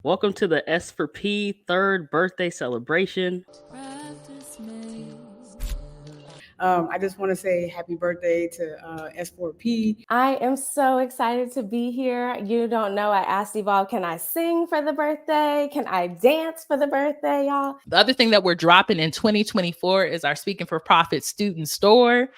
Welcome to the S for P third birthday celebration. I just want to say happy birthday to S4P. I am so excited to be here. You don't know, I asked Evolve, can I sing for the birthday? Can I dance for the birthday, y'all? The other thing that we're dropping in 2024 is our Speaking for Profit student store.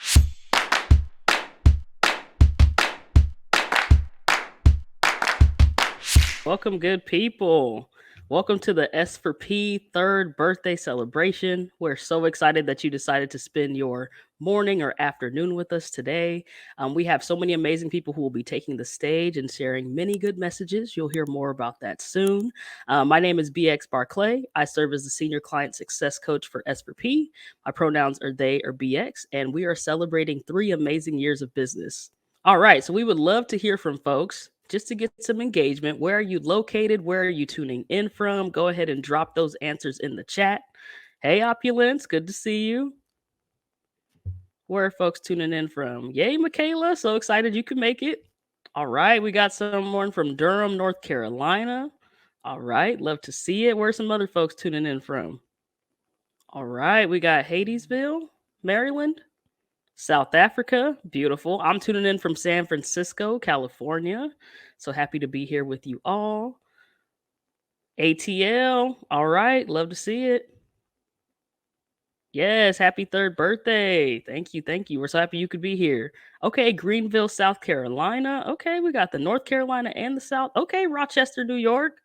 Welcome, good people. Welcome to the S for P third birthday celebration. We're so excited that you decided to spend your morning or afternoon with us today. We have so many amazing people who will be taking the stage and sharing many good messages. You'll hear more about that soon. My name is BX Barclay. I serve as the senior client success coach for S for P. My pronouns are they or BX, and we are celebrating 3 amazing years of business. All right, so we would love to hear from folks just to get some engagement. Where are you located? Where are you tuning in from? Go ahead and drop those answers in the chat. Hey, Opulence, good to see you. Where are folks tuning in from? Yay, Michaela, so excited you could make it. All right, we got someone from Durham, North Carolina. All right, love to see it. Where's some other folks tuning in from? All right, we got Hadesville, Maryland. South Africa, beautiful. I'm tuning in from San Francisco, California. So happy to be here with you all. ATL, all right, love to see it. Yes, happy third birthday. Thank you, thank you. We're so happy you could be here. Okay, Greenville, South Carolina. Okay, we got the North Carolina and the South. Okay, Rochester, New York.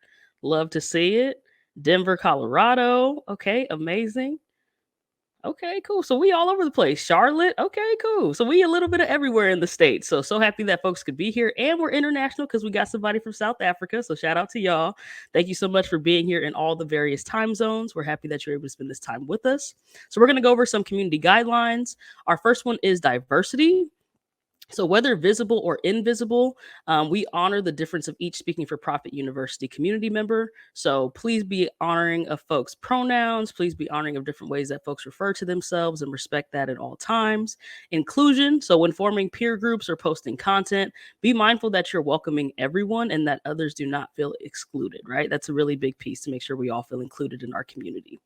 Love to see it. Denver, Colorado. Okay, amazing. Okay, cool. So we all over the place. Charlotte. Okay, cool. So we a little bit of everywhere in the States. So happy that folks could be here. And we're international because we got somebody from South Africa. So shout out to y'all. Thank you so much for being here in all the various time zones. We're happy that you're able to spend this time with us. So we're going to go over some community guidelines. Our first one is diversity. So whether visible or invisible, we honor the difference of each Speaking for Profit University community member. So please be honoring of folks' pronouns. Please be honoring of different ways that folks refer to themselves and respect that at all times. Inclusion. So when forming peer groups or posting content, be mindful that you're welcoming everyone and that others do not feel excluded, right? That's a really big piece to make sure we all feel included in our community.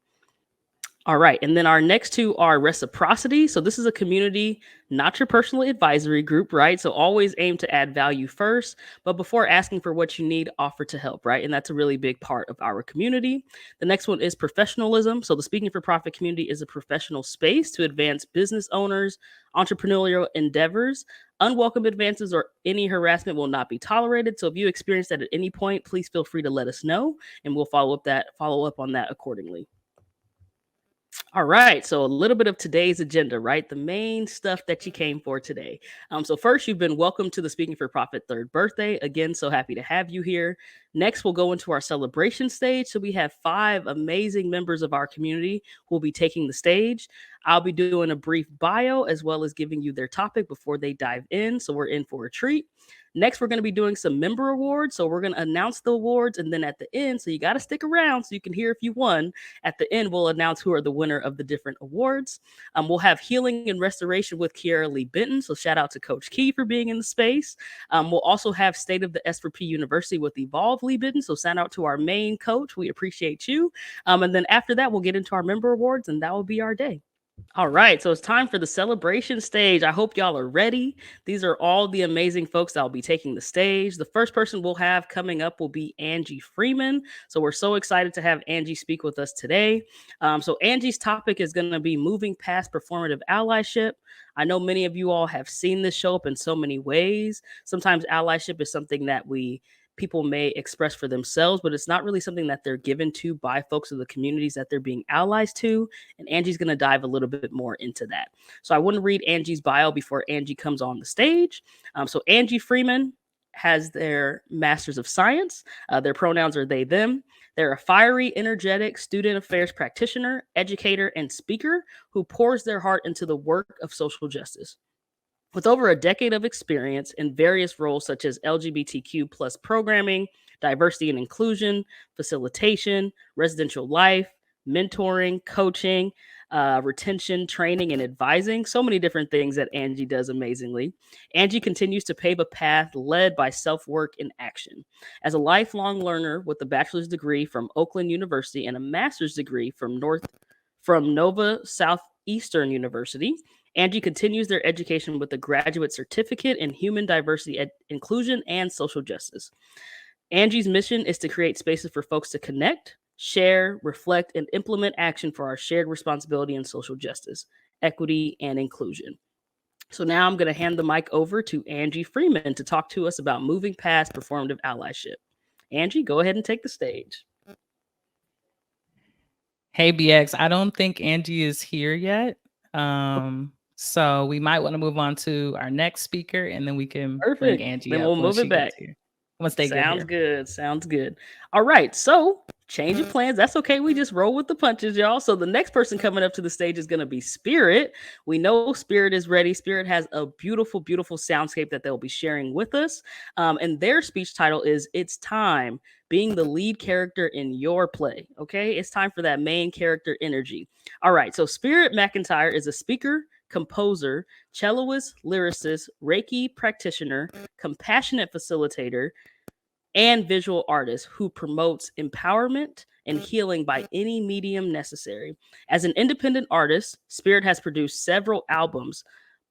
All right. And then our next two are reciprocity. So this is a community, not your personal advisory group, right? So always aim to add value first, but before asking for what you need, offer to help, right? And that's a really big part of our community. The next one is professionalism. So the Speaking for Profit community is a professional space to advance business owners, entrepreneurial endeavors. Unwelcome advances or any harassment will not be tolerated. So if you experience that at any point, please feel free to let us know and we'll follow up on that accordingly. All right, so a little bit of today's agenda, right? The main stuff that you came for today. So first, you've been welcomed to the Speaking for Profit third birthday. Again, so happy to have you here. Next, we'll go into our celebration stage. So we have 5 amazing members of our community who will be taking the stage. I'll be doing a brief bio as well as giving you their topic before they dive in. So we're in for a treat. Next, we're going to be doing some member awards. So we're going to announce the awards. And then at the end, so you got to stick around so you can hear if you won. At the end, we'll announce who are the winner of the different awards. We'll have healing and restoration with Kiara Lee Benton. So shout out to Coach Key for being in the space. We'll also have State of the S4P University with Evolve Lee Benton. So shout out to our main coach. We appreciate you. And then after that, we'll get into our member awards and that will be our day. All right, so it's time for the celebration stage. I hope y'all are ready. These are all the amazing folks that will be taking the stage. The first person we'll have coming up will be Angie Freeman. So we're so excited to have Angie speak with us today. So Angie's topic is going to be moving past performative allyship. I know many of you all have seen this show up in so many ways. Sometimes allyship is something that people may express for themselves, but it's not really something that they're given to by folks of the communities that they're being allies to. And Angie's going to dive a little bit more into that. So I want to read Angie's bio before Angie comes on the stage. So Angie Freeman has their Masters of Science. Their pronouns are they, them. They're a fiery, energetic student affairs practitioner, educator, and speaker who pours their heart into the work of social justice. With over a decade of experience in various roles such as LGBTQ plus programming, diversity and inclusion, facilitation, residential life, mentoring, coaching, retention, training, and advising. So many different things that Angie does amazingly. Angie continues to pave a path led by self-work and action. As a lifelong learner with a bachelor's degree from Oakland University and a master's degree from Nova Southeastern University, Angie continues their education with a graduate certificate in human diversity, inclusion, and social justice. Angie's mission is to create spaces for folks to connect, share, reflect, and implement action for our shared responsibility in social justice, equity, and inclusion. So now I'm going to hand the mic over to Angie Freeman to talk to us about moving past performative allyship. Angie, go ahead and take the stage. Hey, BX, I don't think Angie is here yet. So we might want to move on to our next speaker, and then we can bring Perfect. Angie Then up we'll when move she it back. gets here. Once they Sounds get here. good. Sounds good. All right. So change of plans. That's okay. We just roll with the punches, y'all. So the next person coming up to the stage is going to be Spirit. We know Spirit is ready. Spirit has a beautiful, beautiful soundscape that they'll be sharing with us. And their speech title is It's Time, being the lead character in your play. Okay. It's time for that main character energy. All right. So Spirit McIntyre is a speaker, composer, celloist, lyricist, Reiki practitioner, compassionate facilitator, and visual artist who promotes empowerment and healing by any medium necessary. As an independent artist, Spirit has produced several albums: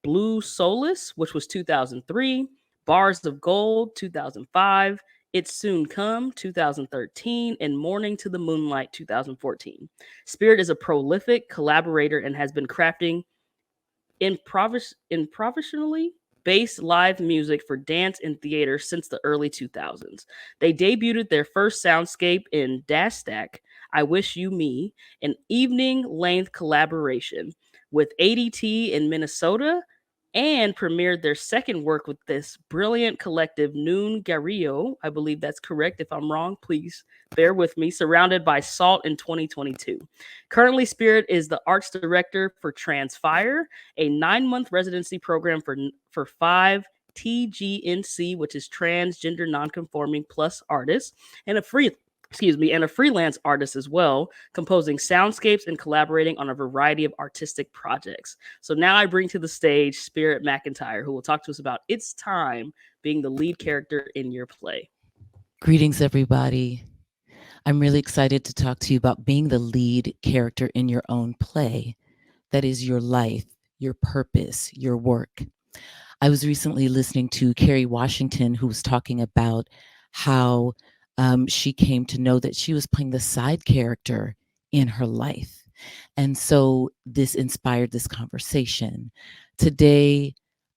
Blue Solace, which was 2003, Bars of Gold, 2005, It's Soon Come, 2013, and Morning to the Moonlight, 2014. Spirit is a prolific collaborator and has been crafting improvisationally based live music for dance and theater since the early 2000s. They debuted their first soundscape in Dash Stack, I Wish You Me, an evening length collaboration with ADT in Minnesota, and premiered their second work with this brilliant collective, Noon Gario. I believe that's correct. If I'm wrong, please bear with me. Surrounded by Salt in 2022. Currently, Spirit is the arts director for Transfire, a 9-month residency program for 5 TGNC, which is transgender nonconforming plus artists, and a freelance artist as well, composing soundscapes and collaborating on a variety of artistic projects. So now I bring to the stage Spirit McIntyre, who will talk to us about It's Time, being the lead character in your play. Greetings, everybody. I'm really excited to talk to you about being the lead character in your own play. That is your life, your purpose, your work. I was recently listening to Kerry Washington, who was talking about how she came to know that she was playing the side character in her life. And so this inspired this conversation. Today,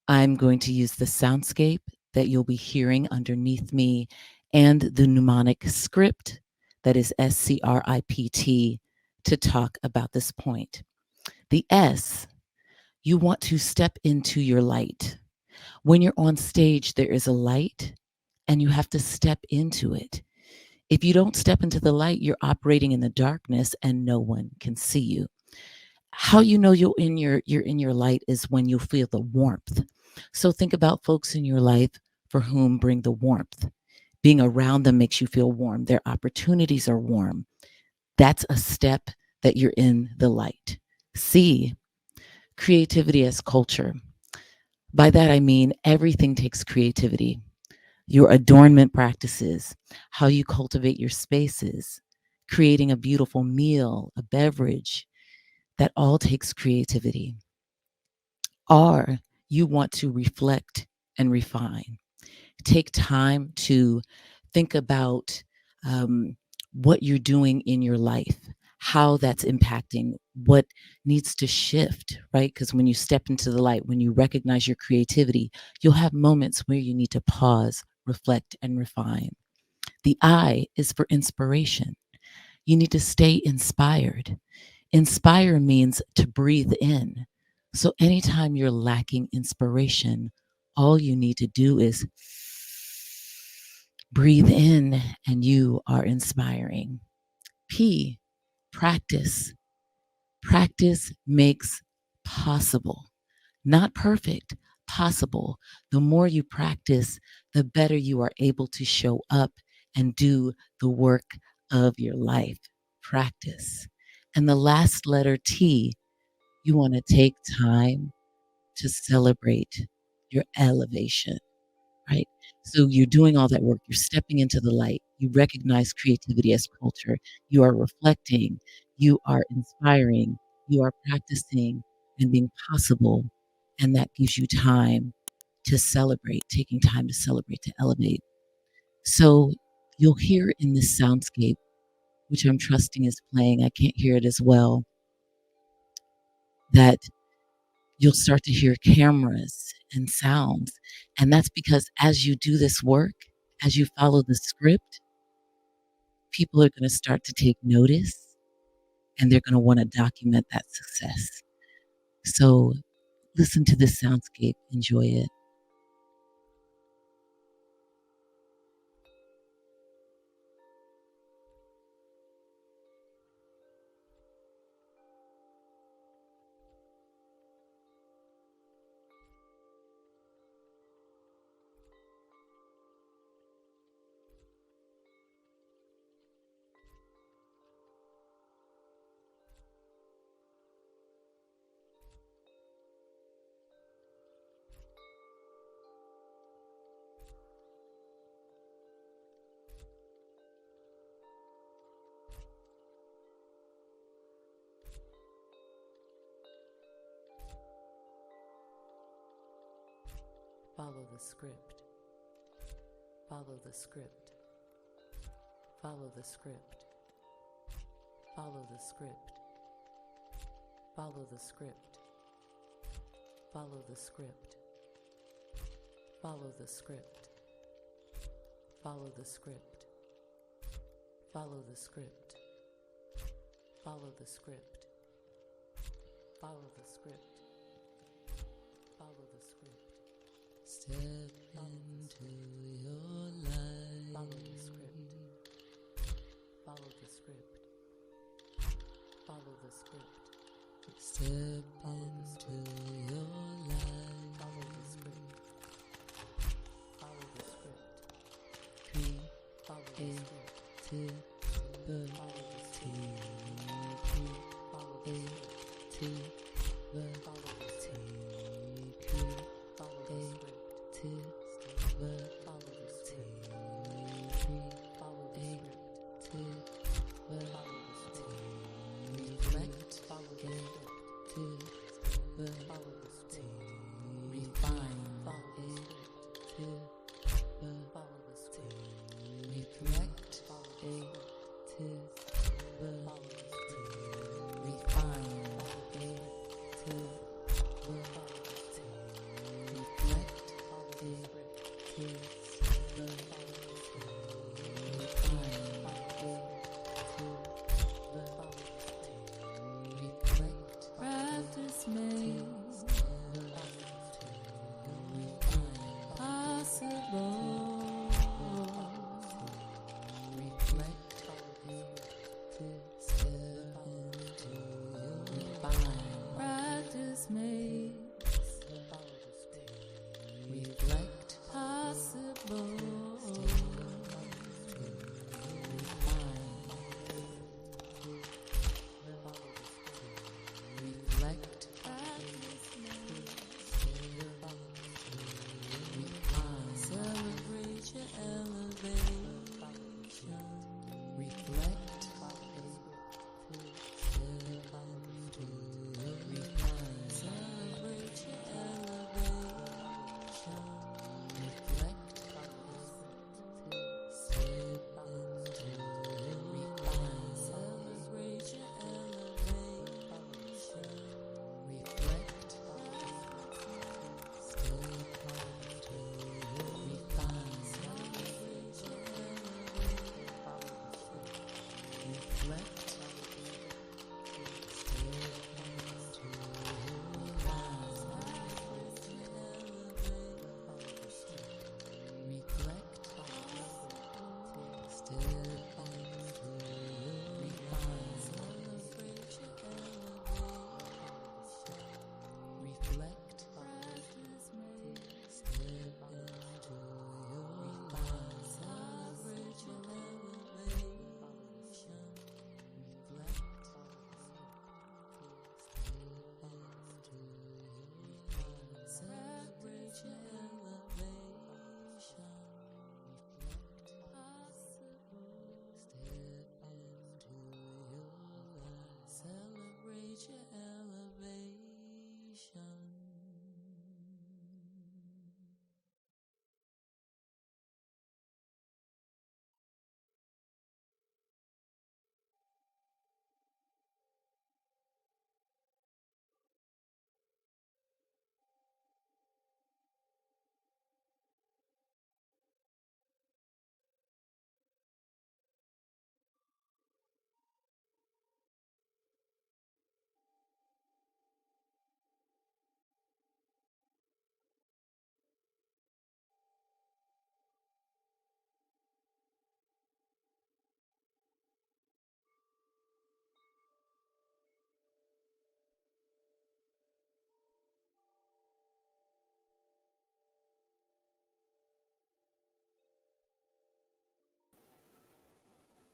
I'm going to use the soundscape that you'll be hearing underneath me and the mnemonic script, that is SCRIPT, to talk about this point. The S, you want to step into your light. When you're on stage, there is a light and you have to step into it. If you don't step into the light, you're operating in the darkness and no one can see you. How you know you're in your light is when you feel the warmth. So think about folks in your life for whom bring the warmth. Being around them makes you feel warm. Their opportunities are warm. That's a step that you're in the light. C, creativity as culture. By that, I mean everything takes creativity. Your adornment practices, how you cultivate your spaces, creating a beautiful meal, a beverage, that all takes creativity. R, you want to reflect and refine. Take time to think about what you're doing in your life, how that's impacting, what needs to shift, right? Because when you step into the light, when you recognize your creativity, you'll have moments where you need to pause, reflect, and refine. The I is for inspiration. You need to stay inspired. Inspire means to breathe in. So anytime you're lacking inspiration, all you need to do is breathe in and you are inspiring. P, practice. Practice makes possible. Not perfect, possible. The more you practice, the better you are able to show up and do the work of your life. Practice. And the last letter, T, You want to take time to celebrate your elevation, right? So you're doing all that work. You're stepping into the light. You recognize creativity as culture. You are reflecting. You are inspiring. You are practicing and being possible. And that gives you time to celebrate, taking time to celebrate, to elevate. So you'll hear in this soundscape, which I'm trusting is playing, I can't hear it as well, that you'll start to hear cameras and sounds. And that's because as you do this work, as you follow the script, people are going to start to take notice and they're going to want to document that success. So listen to this soundscape, enjoy it. Follow the script. Follow the script. Follow the script. Follow the script. Follow the script. Follow the script. Follow the script. Follow the script. Follow the script. Follow the script. Follow the script. Follow the script. Step into your light. Follow the script. Follow the script. Follow the script. Step into your light. Follow the script. Follow the script. Follow the script. Follow the script. Follow the script. Follow the script. Follow the script. Follow the script. Follow the script. Follow the script. Reflect. Follow the script. Follow the script. Refine. Follow the script. Follow the script. Reflect. Follow the script. Follow the script. Refine.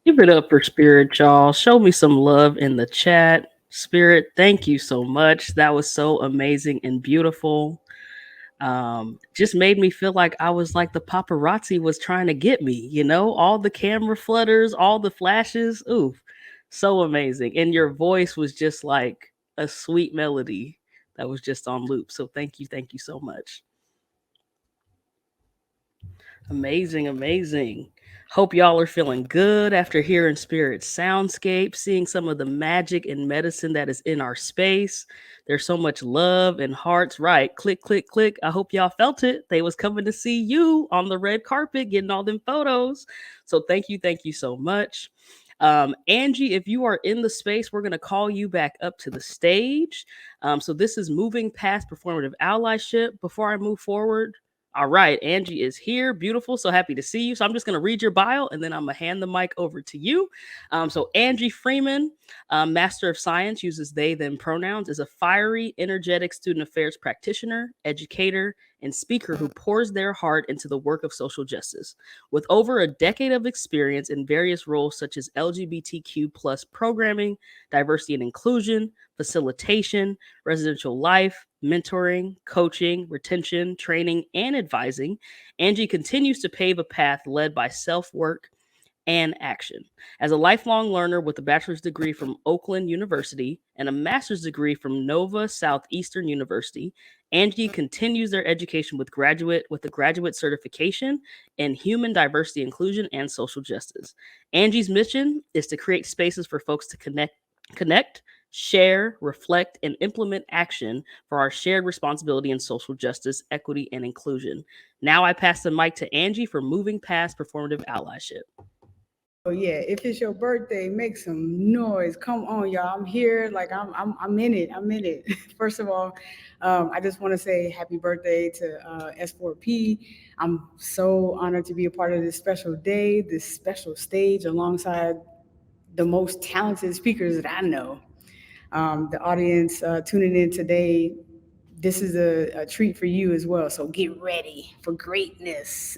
Give it up for Spirit, y'all. Show me some love in the chat. Spirit, thank you so much. That was so amazing and beautiful. Just made me feel like I was like the paparazzi was trying to get me, all the camera flutters, all the flashes. Ooh, so amazing. And your voice was just like a sweet melody that was just on loop. So thank you so much. Amazing, amazing. Hope y'all are feeling good after hearing Spirit's soundscape, seeing some of the magic and medicine that is in our space. There's so much love and hearts. Right. Click, click, click. I hope y'all felt it. They was coming to see you on the red carpet, getting all them photos. So thank you so much. Angie, if you are in the space, we're going to call you back up to the stage. So this is moving past performative allyship. Before I move forward, all right, Angie is here. Beautiful. So happy to see you. So I'm just going to read your bio and then I'm going to hand the mic over to you. So Angie Freeman, Master of Science, uses they, them pronouns, is a fiery, energetic student affairs practitioner, educator, and speaker who pours their heart into the work of social justice. With over a decade of experience in various roles such as LGBTQ plus programming, diversity and inclusion, facilitation, residential life, mentoring, coaching, retention, training, and advising, Angie continues to pave a path led by self-work and action. As a lifelong learner with a bachelor's degree from Oakland University and a master's degree from Nova Southeastern University, Angie continues their education with a graduate certification in human diversity, inclusion, and social justice. Angie's mission is to create spaces for folks to connect, share, reflect, and implement action for our shared responsibility in social justice, equity, and inclusion. Now I pass the mic to Angie for moving past performative allyship. Oh yeah, if it's your birthday, make some noise. Come on, y'all. I'm here. Like I'm in it. I'm in it. First of all, I just want to say happy birthday to S4P. I'm so honored to be a part of this special day, this special stage alongside the most talented speakers that I know. The audience tuning in today, this is a treat for you as well. So get ready for greatness.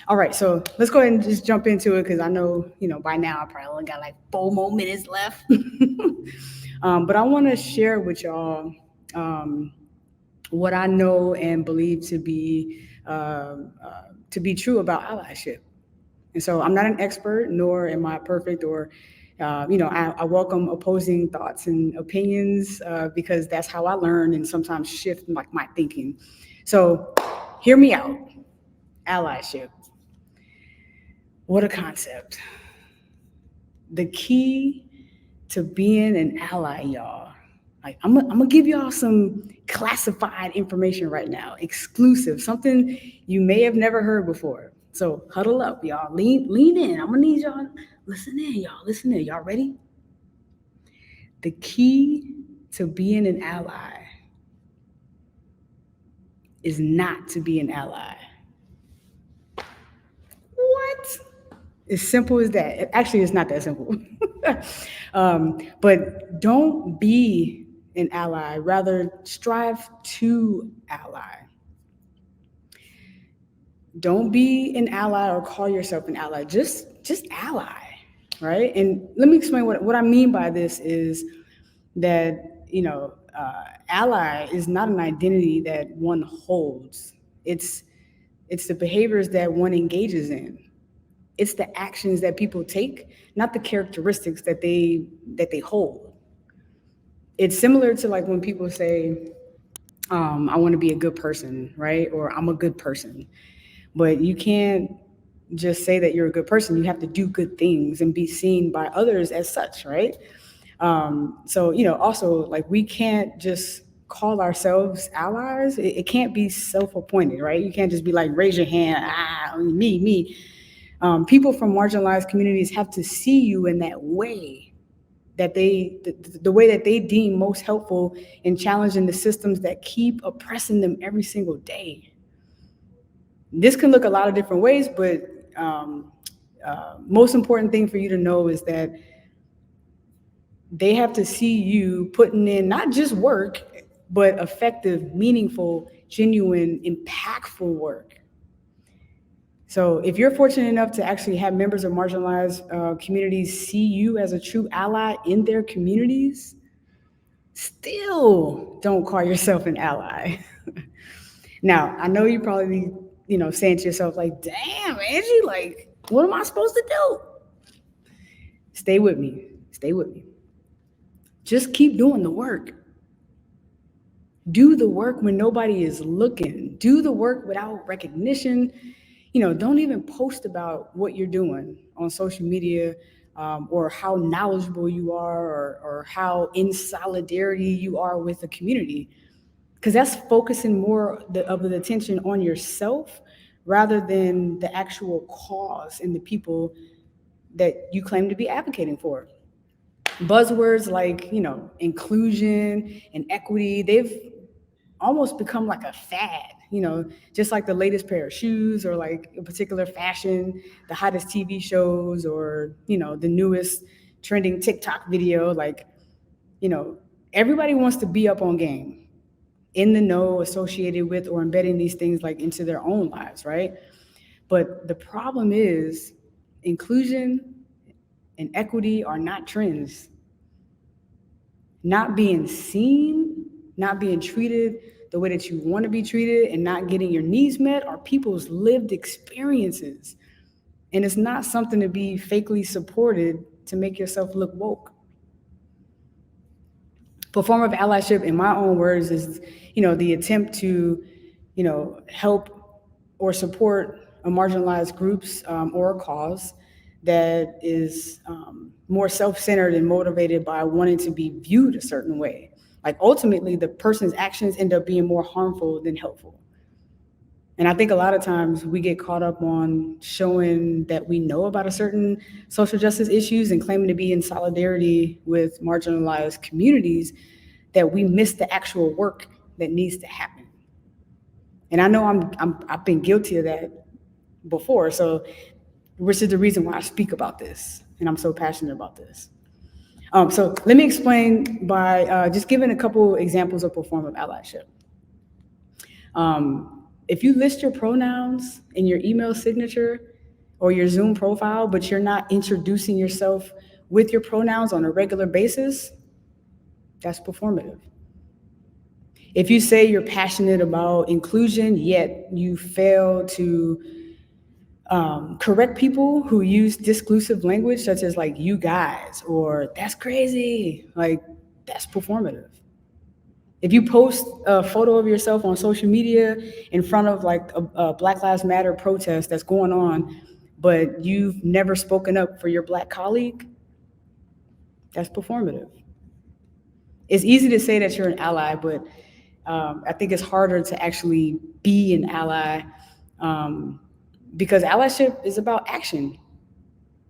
All right, so let's go ahead and just jump into it because I know, by now I probably only got like 4 more minutes left. But I want to share with y'all what I know and believe to be true about allyship. And so I'm not an expert, nor am I perfect, or I welcome opposing thoughts and opinions because that's how I learn and sometimes shift like my thinking. So hear me out. Allyship. What a concept. The key to being an ally, y'all. Like I'm gonna give y'all some classified information right now, exclusive, something you may have never heard before. So huddle up, y'all. Lean in. I'm gonna need y'all. Listen in, y'all. Listen in. Y'all ready? The key to being an ally is not to be an ally. What? As simple as that. Actually, it's not that simple. But don't be an ally. Rather, strive to ally. Don't be an ally or call yourself an ally. Just ally, right? And let me explain what I mean by this is that, ally is not an identity that one holds. It's the behaviors that one engages in. It's the actions that people take, not the characteristics that they hold. It's similar to like when people say, I want to be a good person, right? Or I'm a good person. But you can't just say that you're a good person. You have to do good things and be seen by others as such, right? So, also like we can't just call ourselves allies. It can't be self-appointed, right? You can't just be like, raise your hand, me. People from marginalized communities have to see you in that way, that the way that they deem most helpful in challenging the systems that keep oppressing them every single day. This can look a lot of different ways, but most important thing for you to know is that they have to see you putting in not just work, but effective, meaningful, genuine, impactful work. So if you're fortunate enough to actually have members of marginalized communities see you as a true ally in their communities, still don't call yourself an ally. Now, I know you probably be, saying to yourself like, damn, Angie, like, what am I supposed to do? Stay with me. Stay with me. Just keep doing the work. Do the work when nobody is looking. Do the work without recognition. Don't even post about what you're doing on social media, or how knowledgeable you are, or how in solidarity you are with the community. Because that's focusing more of the attention on yourself rather than the actual cause and the people that you claim to be advocating for. Buzzwords like, inclusion and equity, they've almost become like a fad, just like the latest pair of shoes, or like a particular fashion, the hottest TV shows, or, the newest trending TikTok video. Like, everybody wants to be up on game, in the know, associated with, or embedding these things like into their own lives, right? But the problem is inclusion and equity are not trends. Not being seen, not being treated the way that you want to be treated, and not getting your needs met are people's lived experiences. And it's not something to be fakely supported to make yourself look woke. Performative allyship, in my own words, is, the attempt to, help or support a marginalized groups or a cause that is more self-centered and motivated by wanting to be viewed a certain way. Like, ultimately, the person's actions end up being more harmful than helpful. And I think a lot of times we get caught up on showing that we know about a certain social justice issues and claiming to be in solidarity with marginalized communities, that we miss the actual work that needs to happen. And I know I've been guilty of that before, so which is the reason why I speak about this, and I'm so passionate about this. So let me explain by just giving a couple examples of performative allyship. If you list your pronouns in your email signature or your Zoom profile, but you're not introducing yourself with your pronouns on a regular basis, that's performative. If you say you're passionate about inclusion, yet you fail to correct people who use disclusive language, such as like "you guys" or "that's crazy," like, that's performative. If you post a photo of yourself on social media in front of like a Black Lives Matter protest that's going on, but you've never spoken up for your Black colleague, that's performative. It's easy to say that you're an ally, but I think it's harder to actually be an ally, because allyship is about action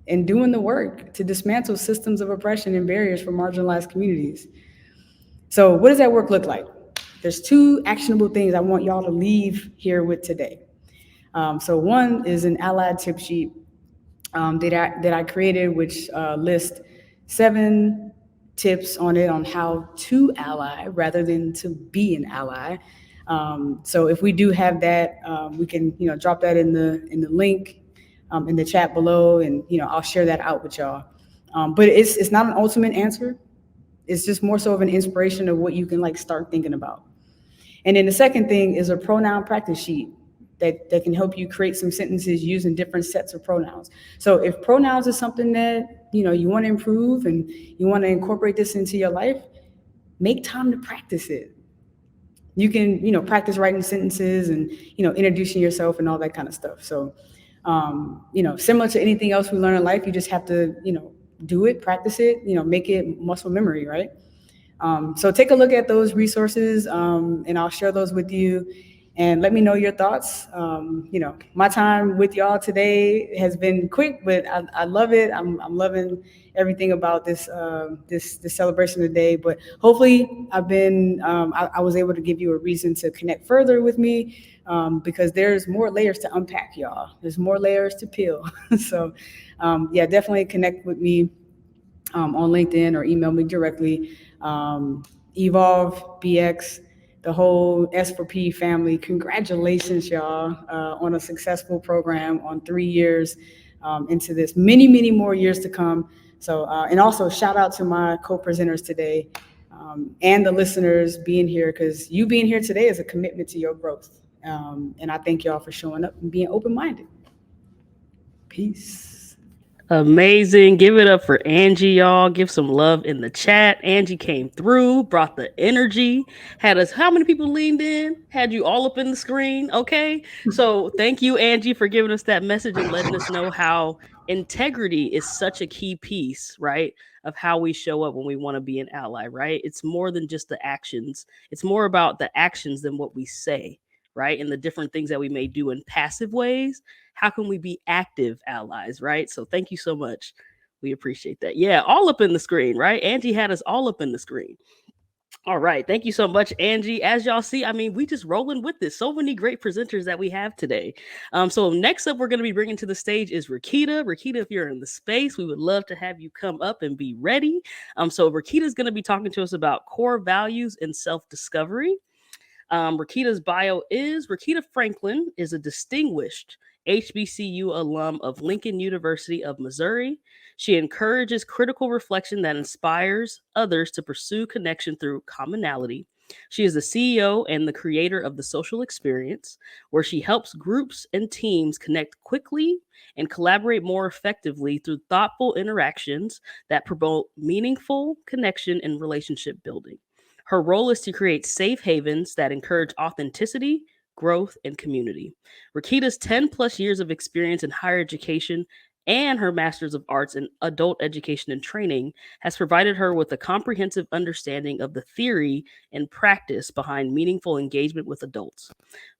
and doing the work to dismantle systems of oppression and barriers for marginalized communities. So what does that work look like? There's two actionable things I want y'all to leave here with today. So one is an ally tip sheet that I created, which lists 7 tips on it on how to ally rather than to be an ally. So if we do have that, we can drop that in the link in the chat below, and I'll share that out with y'all. But it's not an ultimate answer. It's just more so of an inspiration of what you can like start thinking about. And then the second thing is a pronoun practice sheet that can help you create some sentences using different sets of pronouns. So if pronouns is something that you want to improve and you want to incorporate this into your life, make time to practice it. You can practice writing sentences and introducing yourself and all that kind of stuff. So similar to anything else we learn in life, you just have to do it, practice it, make it muscle memory, right? So take a look at those resources, and I'll share those with you, and let me know your thoughts. My time with y'all today has been quick, but I love it. I'm loving everything about this celebration today. But hopefully, I was able to give you a reason to connect further with me, because there's more layers to unpack, y'all. There's more layers to peel. So, yeah, definitely connect with me on LinkedIn or email me directly. EvolveBX. the whole S4P family. Congratulations, y'all, on a successful program on 3 years into this, many, many more years to come. So, and also shout out to my co-presenters today and the listeners being here, because you being here today is a commitment to your growth. And I thank y'all for showing up and being open-minded. Peace. Amazing. Give it up for Angie, y'all. Give some love in the chat. Angie came through, brought the energy, had us. How many people leaned in? Had you all up in the screen. Okay. So thank you, Angie, for giving us that message and letting us know how integrity is such a key piece, right? Of how we show up when we want to be an ally, right? It's more than just the actions, it's more about the actions than what we say, right? And the different things that we may do in passive ways. How can we be active allies, right? So thank you so much. We appreciate that. Yeah, all up in the screen, right? Angie had us all up in the screen. All right. Thank you so much, Angie. As y'all see, I mean, we just rolling with this. So many great presenters that we have today. So next up, we're going to be bringing to the stage is Rakita. Rakita, if you're in the space, we would love to have you come up and be ready. So Rakita is going to be talking to us about core values and self-discovery. Rakita's bio is Rakita Franklin is a distinguished HBCU alum of Lincoln University of Missouri. She encourages critical reflection that inspires others to pursue connection through commonality. She is the CEO and the creator of The Social Experience, where she helps groups and teams connect quickly and collaborate more effectively through thoughtful interactions that promote meaningful connection and relationship building. Her role is to create safe havens that encourage authenticity, growth, and community. Rakita's 10 plus years of experience in higher education and her Master's of Arts in Adult Education and Training has provided her with a comprehensive understanding of the theory and practice behind meaningful engagement with adults.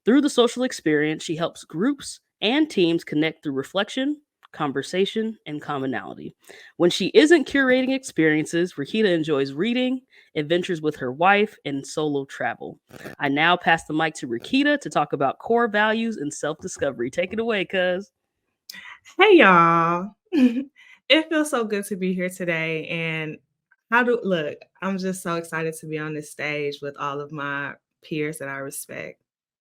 Through The Social Experience, she helps groups and teams connect through reflection, conversation, and commonality. When she isn't curating experiences, Rakita enjoys reading, adventures with her wife, and solo travel. I now pass the mic to Rakita to talk about core values and self-discovery. Take it away, cuz. Hey, y'all. It feels so good to be here today. And look, I'm just so excited to be on this stage with all of my peers that I respect.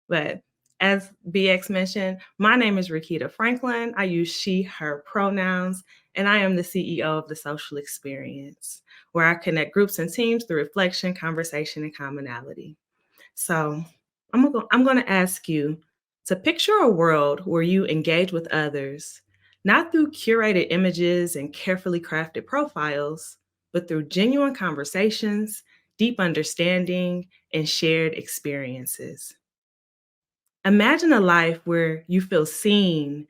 But as BX mentioned, my name is Rakita Franklin. I use she, her pronouns, and I am the CEO of The Social Experience, where I connect groups and teams through reflection, conversation, and commonality. So I'm going to ask you to picture a world where you engage with others, not through curated images and carefully crafted profiles, but through genuine conversations, deep understanding, and shared experiences. Imagine a life where you feel seen,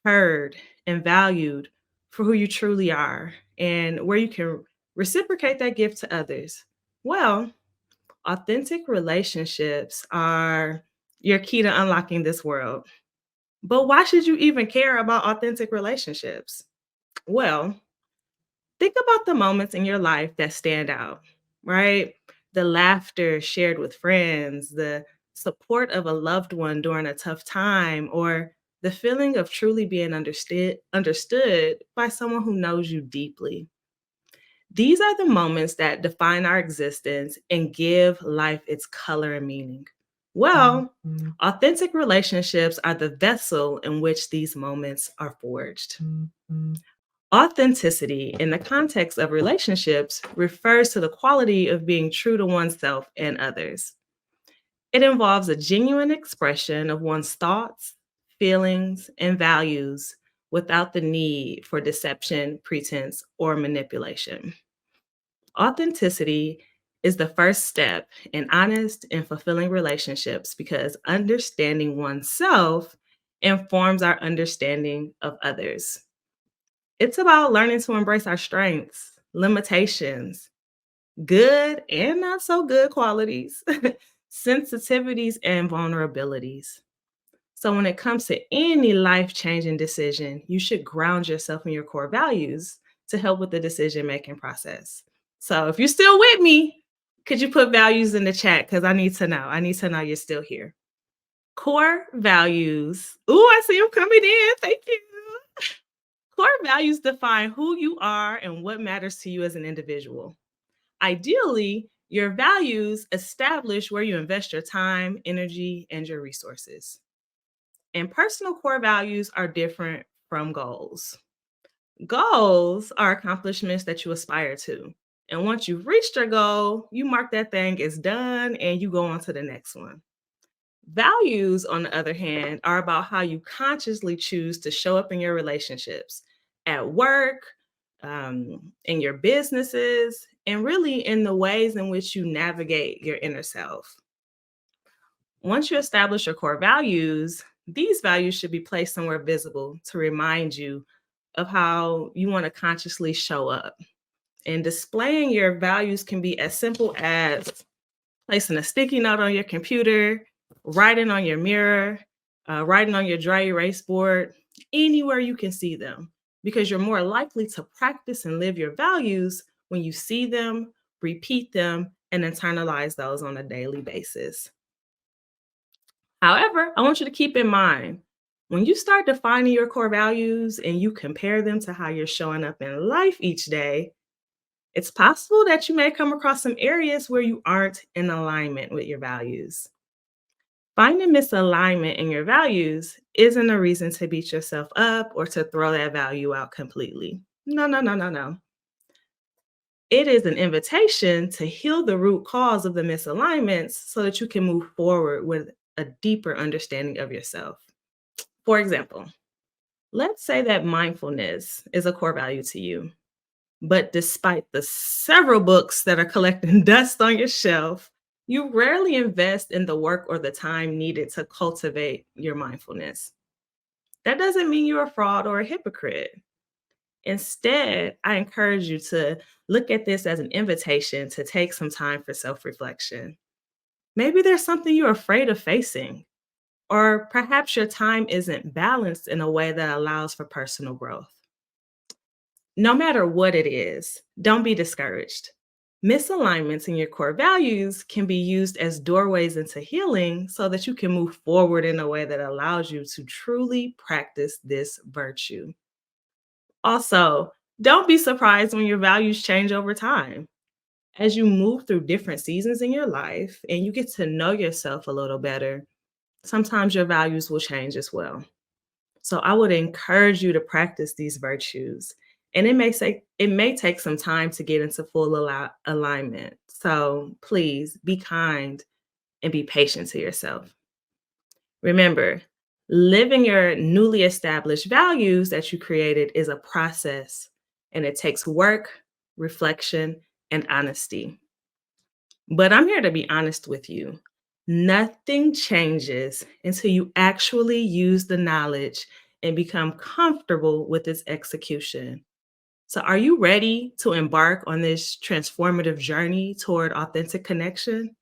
heard, and valued for who you truly are, and where you can reciprocate that gift to others. Well, authentic relationships are your key to unlocking this world. But why should you even care about authentic relationships? Well, think about the moments in your life that stand out, right? The laughter shared with friends, the support of a loved one during a tough time, or the feeling of truly being understood by someone who knows you deeply. These are the moments that define our existence and give life its color and meaning. Well, authentic relationships are the vessel in which these moments are forged. Authenticity in the context of relationships refers to the quality of being true to oneself and others. It involves a genuine expression of one's thoughts, feelings, and values without the need for deception, pretense, or manipulation. Authenticity is the first step in honest and fulfilling relationships because understanding oneself informs our understanding of others. It's about learning to embrace our strengths, limitations, good and not so good qualities, sensitivities, and vulnerabilities. So when it comes to any life-changing decision, you should ground yourself in your core values to help with the decision-making process. So if you're still with me, could you put values in the chat? Because I need to know. I need to know you're still here. Core values. Ooh, I see them coming in. Thank you. Core values define who you are and what matters to you as an individual. Ideally, Your values establish where you invest your time, energy, and your resources. And personal core values are different from goals. Goals are accomplishments that you aspire to. And once you've reached your goal, you mark that thing as done and you go on to the next one. Values, on the other hand, are about how you consciously choose to show up in your relationships, at work, in your businesses, and really in the ways in which you navigate your inner self. Once you establish your core values, these values should be placed somewhere visible to remind you of how you want to consciously show up. And displaying your values can be as simple as placing a sticky note on your computer, writing on your mirror, writing on your dry erase board, anywhere you can see them, because you're more likely to practice and live your values when you see them, repeat them, and internalize those on a daily basis. However, I want you to keep in mind, when you start defining your core values and you compare them to how you're showing up in life each day, it's possible that you may come across some areas where you aren't in alignment with your values. Finding misalignment in your values isn't a reason to beat yourself up or to throw that value out completely. No, no, no, no, no. It is an invitation to heal the root cause of the misalignments so that you can move forward with a deeper understanding of yourself. For example, let's say that mindfulness is a core value to you. But despite the several books that are collecting dust on your shelf, you rarely invest in the work or the time needed to cultivate your mindfulness. That doesn't mean you're a fraud or a hypocrite. Instead, I encourage you to look at this as an invitation to take some time for self-reflection. Maybe there's something you're afraid of facing, or perhaps your time isn't balanced in a way that allows for personal growth. No matter what it is, don't be discouraged. Misalignments in your core values can be used as doorways into healing so that you can move forward in a way that allows you to truly practice this virtue. Also, don't be surprised when your values change over time. As you move through different seasons in your life and you get to know yourself a little better, sometimes your values will change as well. So I would encourage you to practice these virtues. And it may take some time to get into full alignment. So please be kind and be patient to yourself. Remember, living your newly established values that you created is a process, and it takes work, reflection, and honesty. But I'm here to be honest with you. Nothing changes until you actually use the knowledge and become comfortable with its execution. So are you ready to embark on this transformative journey toward authentic connection?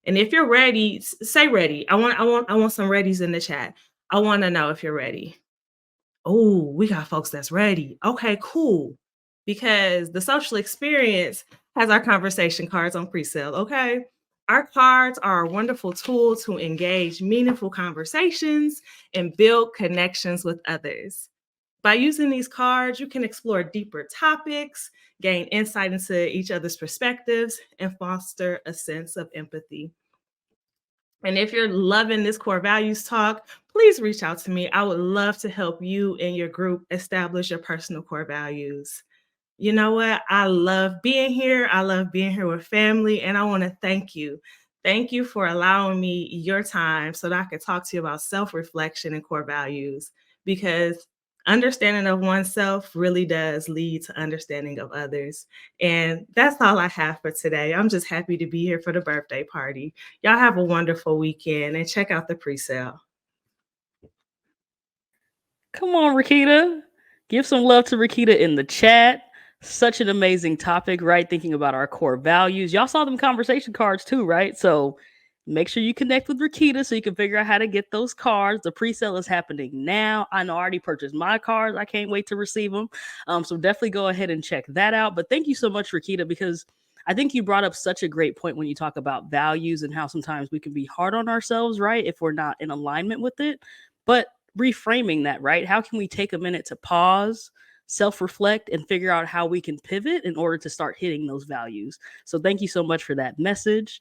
And if you're ready, say ready. I want some readies in the chat. I want to know if you're ready. Oh, we got folks that's ready. Okay, cool. Because the social experience has our conversation cards on pre-sale, okay? Our cards are a wonderful tool to engage meaningful conversations and build connections with others. By using these cards, you can explore deeper topics, gain insight into each other's perspectives, and foster a sense of empathy. And if you're loving this core values talk, please reach out to me. I would love to help you and your group establish your personal core values. You know what? I love being here. I love being here with family, and I want to thank you. Thank you for allowing me your time so that I could talk to you about self-reflection and core values, because understanding of oneself really does lead to understanding of others. And that's all I have for today. I'm just happy to be here for the birthday party. Y'all have a wonderful weekend and check out the pre-sale. Come on, Rakita. Give some love to Rakita in the chat. Such an amazing topic, right? Thinking about our core values. Y'all saw them conversation cards too, right? So make sure you connect with Rakita so you can figure out how to get those cards. The pre-sale is happening now. I know I already purchased my cards. I can't wait to receive them. So definitely go ahead and check that out. But thank you so much, Rakita, because I think you brought up such a great point when you talk about values and how sometimes we can be hard on ourselves, right? If we're not in alignment with it. But reframing that, right? How can we take a minute to pause, self-reflect, and figure out how we can pivot in order to start hitting those values. So thank you so much for that message.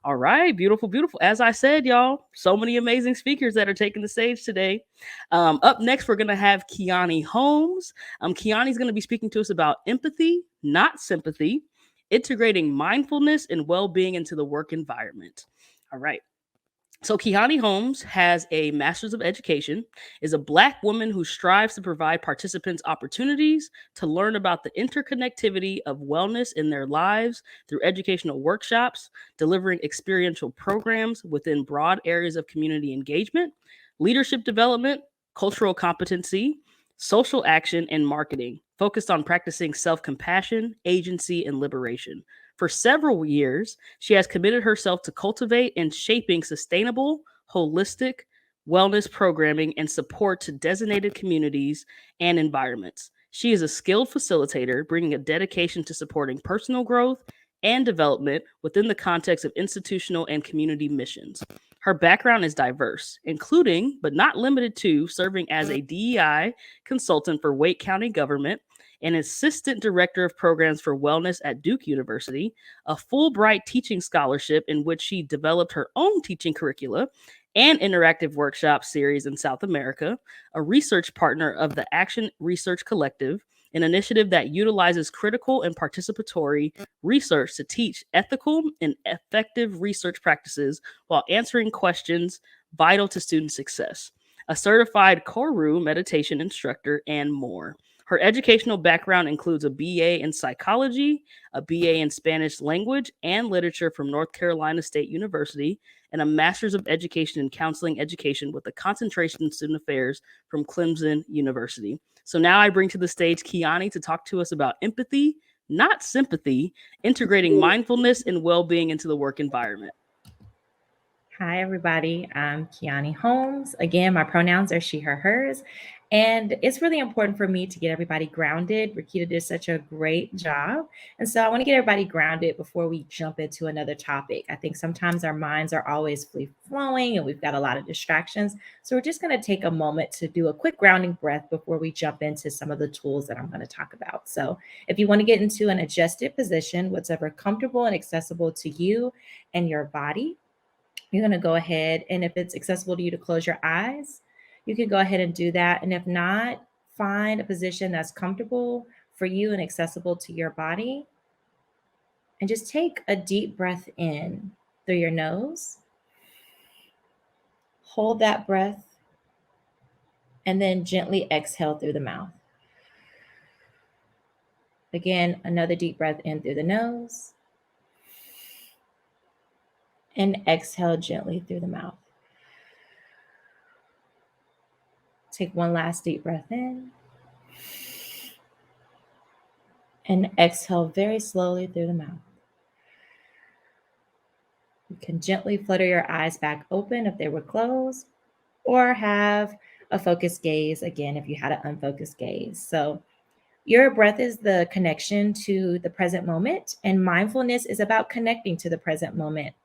All right, beautiful, beautiful. As I said, y'all, so many amazing speakers that are taking the stage today. Up next, we're going to have Kiani Holmes. Kiani's going to be speaking to us about empathy, not sympathy, integrating mindfulness and well-being into the work environment. All right. So Kiani Holmes has a Master's of Education, is a Black woman who strives to provide participants opportunities to learn about the interconnectivity of wellness in their lives through educational workshops, delivering experiential programs within broad areas of community engagement, leadership development, cultural competency, social action, and marketing, focused on practicing self-compassion, agency, and liberation. For several years, she has committed herself to cultivate and shaping sustainable, holistic wellness programming and support to designated communities and environments. She is a skilled facilitator, bringing a dedication to supporting personal growth and development within the context of institutional and community missions. Her background is diverse, including, but not limited to, serving as a DEI consultant for Wake County government, an assistant director of programs for wellness at Duke University, a Fulbright teaching scholarship in which she developed her own teaching curricula, and interactive workshop series in South America, a research partner of the Action Research Collective, an initiative that utilizes critical and participatory research to teach ethical and effective research practices while answering questions vital to student success, a certified Koru meditation instructor, and more. Her educational background includes a BA in psychology, a BA in Spanish language and literature from North Carolina State University, and a Master's of Education in Counseling Education with a concentration in student affairs from Clemson University. So now I bring to the stage Kiani to talk to us about empathy, not sympathy, integrating mindfulness and well-being into the work environment. Hi, everybody. I'm Kiani Holmes. Again, my pronouns are she, her, hers. And it's really important for me to get everybody grounded. Rakita did such a great job. And so I want to get everybody grounded before we jump into another topic. I think sometimes our minds are always free flowing and we've got a lot of distractions. So we're just going to take a moment to do a quick grounding breath before we jump into some of the tools that I'm going to talk about. So if you want to get into an adjusted position, whatever comfortable and accessible to you and your body, you're going to go ahead, and if it's accessible to you to close your eyes, you can go ahead and do that. And if not, find a position that's comfortable for you and accessible to your body. And just take a deep breath in through your nose. Hold that breath, and then gently exhale through the mouth. Again, another deep breath in through the nose. And exhale gently through the mouth. Take one last deep breath in. And exhale very slowly through the mouth. You can gently flutter your eyes back open if they were closed, or have a focused gaze, again, if you had an unfocused gaze. So your breath is the connection to the present moment, and mindfulness is about connecting to the present moment,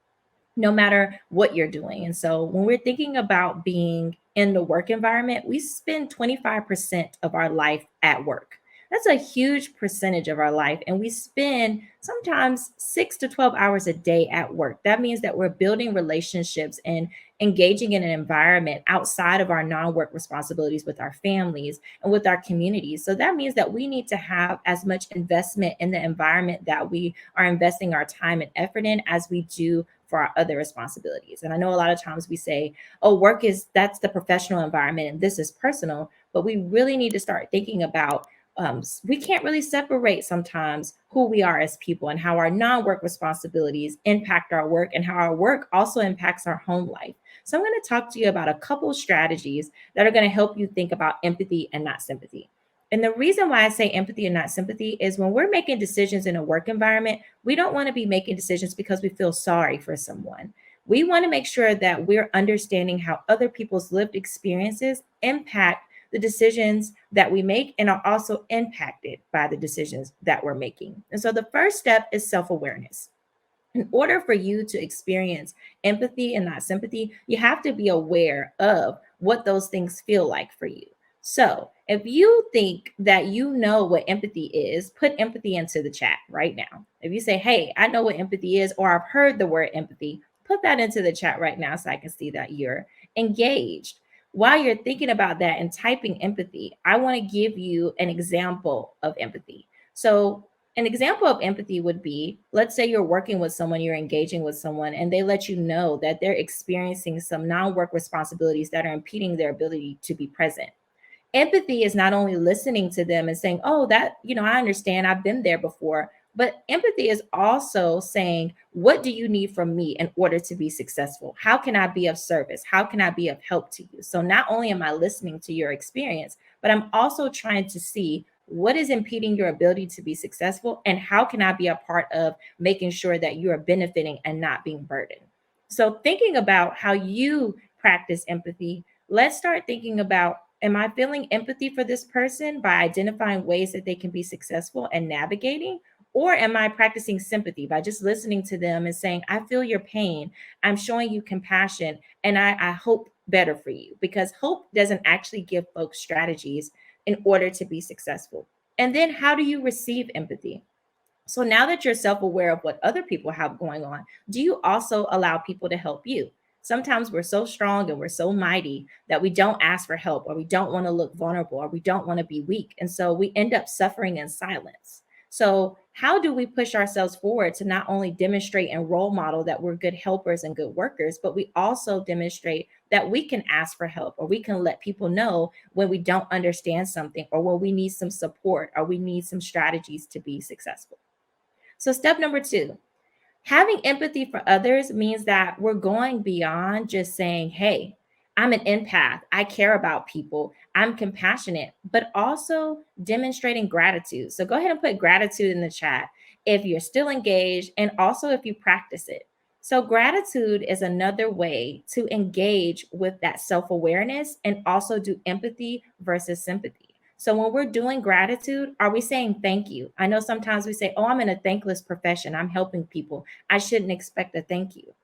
no matter what you're doing. And so when we're thinking about being in the work environment, we spend 25% of our life at work. That's a huge percentage of our life. And we spend sometimes 6 to 12 hours a day at work. That means that we're building relationships and engaging in an environment outside of our non-work responsibilities with our families and with our communities. So that means that we need to have as much investment in the environment that we are investing our time and effort in as we do for our other responsibilities. And I know a lot of times we say, oh, work that's the professional environment and this is personal, but we really need to start thinking about we can't really separate sometimes who we are as people and how our non-work responsibilities impact our work and how our work also impacts our home life. So I'm going to talk to you about a couple strategies that are going to help you think about empathy and not sympathy. And the reason why I say empathy and not sympathy is when we're making decisions in a work environment, we don't want to be making decisions because we feel sorry for someone. We want to make sure that we're understanding how other people's lived experiences impact the decisions that we make and are also impacted by the decisions that we're making. And so the first step is self-awareness. In order for you to experience empathy and not sympathy, you have to be aware of what those things feel like for you. So if you think that you know what empathy is, put empathy into the chat right now. If you say, hey, I know what empathy is, or I've heard the word empathy, put that into the chat right now so I can see that you're engaged. While you're thinking about that and typing empathy, I want to give you an example of empathy. So an example of empathy would be, let's say you're working with someone, you're engaging with someone, and they let you know that they're experiencing some non-work responsibilities that are impeding their ability to be present. Empathy is not only listening to them and saying, oh, that, I understand, I've been there before, but empathy is also saying, what do you need from me in order to be successful? How can I be of service? How can I be of help to you? So not only am I listening to your experience, but I'm also trying to see what is impeding your ability to be successful, and how can I be a part of making sure that you are benefiting and not being burdened. So thinking about how you practice empathy, let's start thinking about, am I feeling empathy for this person by identifying ways that they can be successful and navigating? Or am I practicing sympathy by just listening to them and saying, I feel your pain, I'm showing you compassion, and I hope better for you? Because hope doesn't actually give folks strategies in order to be successful. And then how do you receive empathy? So now that you're self-aware of what other people have going on, do you also allow people to help you? Sometimes we're so strong and we're so mighty that we don't ask for help, or we don't want to look vulnerable, or we don't want to be weak. And so we end up suffering in silence. So how do we push ourselves forward to not only demonstrate and role model that we're good helpers and good workers, but we also demonstrate that we can ask for help, or we can let people know when we don't understand something, or when we need some support, or we need some strategies to be successful. So step number 2, having empathy for others means that we're going beyond just saying, hey, I'm an empath, I care about people, I'm compassionate, but also demonstrating gratitude. So go ahead and put gratitude in the chat if you're still engaged, and also if you practice it. So gratitude is another way to engage with that self-awareness and also do empathy versus sympathy. So when we're doing gratitude, are we saying thank you? I know sometimes we say, oh, I'm in a thankless profession, I'm helping people, I shouldn't expect a thank you.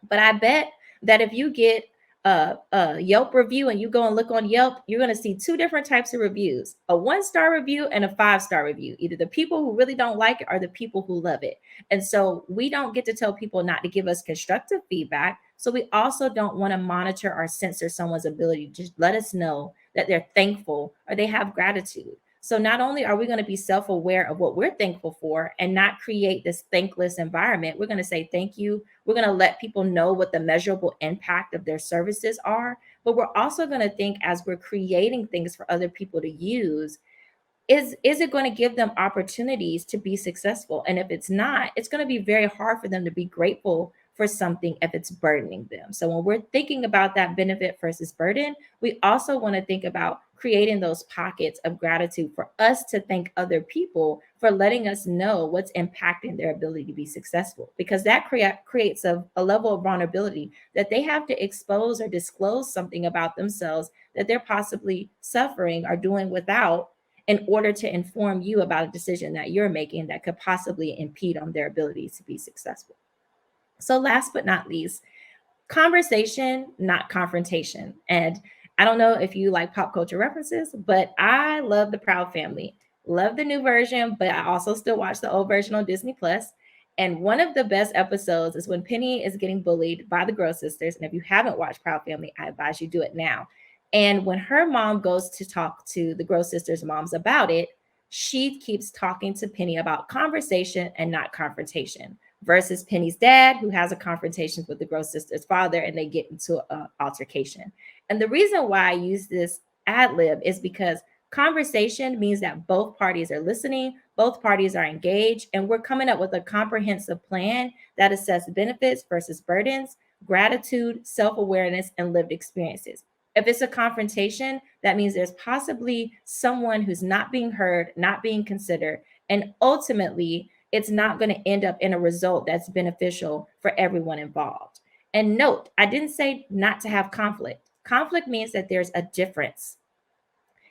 But I bet that if you get a Yelp review and you go and look on Yelp, you're going to see 2 different types of reviews, a 1-star review and a 5-star review. Either the people who really don't like it or the people who love it. And so we don't get to tell people not to give us constructive feedback. So we also don't want to monitor or censor someone's ability to just let us know that they're thankful or they have gratitude. So not only are we going to be self-aware of what we're thankful for and not create this thankless environment, we're going to say thank you. We're going to let people know what the measurable impact of their services are. But we're also going to think, as we're creating things for other people to use, is it going to give them opportunities to be successful? And if it's not, it's going to be very hard for them to be grateful for something if it's burdening them. So when we're thinking about that benefit versus burden, we also want to think about creating those pockets of gratitude for us to thank other people for letting us know what's impacting their ability to be successful, because that creates a level of vulnerability that they have to expose or disclose something about themselves that they're possibly suffering or doing without, in order to inform you about a decision that you're making that could possibly impede on their ability to be successful. So last but not least, conversation, not confrontation. And I don't know if you like pop culture references, but I love The Proud Family. Love the new version, but I also still watch the old version on Disney Plus. And one of the best episodes is when Penny is getting bullied by the Gross sisters. And if you haven't watched Proud Family, I advise you do it now. And when her mom goes to talk to the Gross sisters' moms about it, she keeps talking to Penny about conversation and not confrontation, versus Penny's dad, who has a confrontation with the Gross sisters' father, and they get into an altercation. And the reason why I use this ad lib is because conversation means that both parties are listening, both parties are engaged, and we're coming up with a comprehensive plan that assesses benefits versus burdens, gratitude, self-awareness, and lived experiences. If it's a confrontation, that means there's possibly someone who's not being heard, not being considered, and ultimately it's not going to end up in a result that's beneficial for everyone involved. And note, I didn't say not to have conflict. Conflict means that there's a difference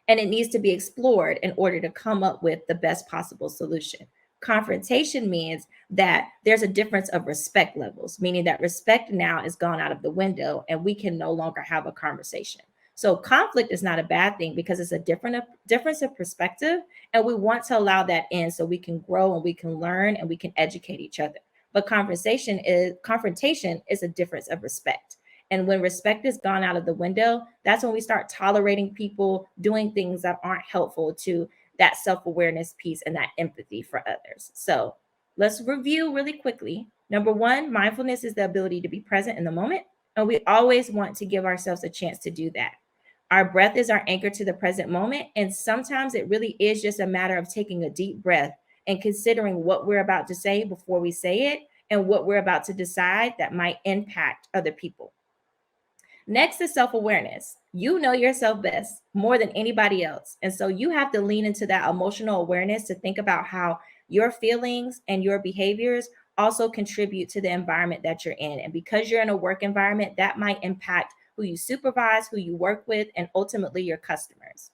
and it needs to be explored in order to come up with the best possible solution. Confrontation means that there's a difference of respect levels, meaning that respect now is gone out of the window and we can no longer have a conversation. So conflict is not a bad thing because it's a difference of perspective, and we want to allow that in so we can grow and we can learn and we can educate each other. But confrontation is a difference of respect. And when respect is gone out of the window, that's when we start tolerating people doing things that aren't helpful to that self-awareness piece and that empathy for others. So let's review really quickly. Number one, mindfulness is the ability to be present in the moment. And we always want to give ourselves a chance to do that. Our breath is our anchor to the present moment. And sometimes it really is just a matter of taking a deep breath and considering what we're about to say before we say it and what we're about to decide that might impact other people. Next is self-awareness. You know yourself best more than anybody else. And so you have to lean into that emotional awareness to think about how your feelings and your behaviors also contribute to the environment that you're in. And because you're in a work environment, that might impact who you supervise, who you work with, and ultimately your customers.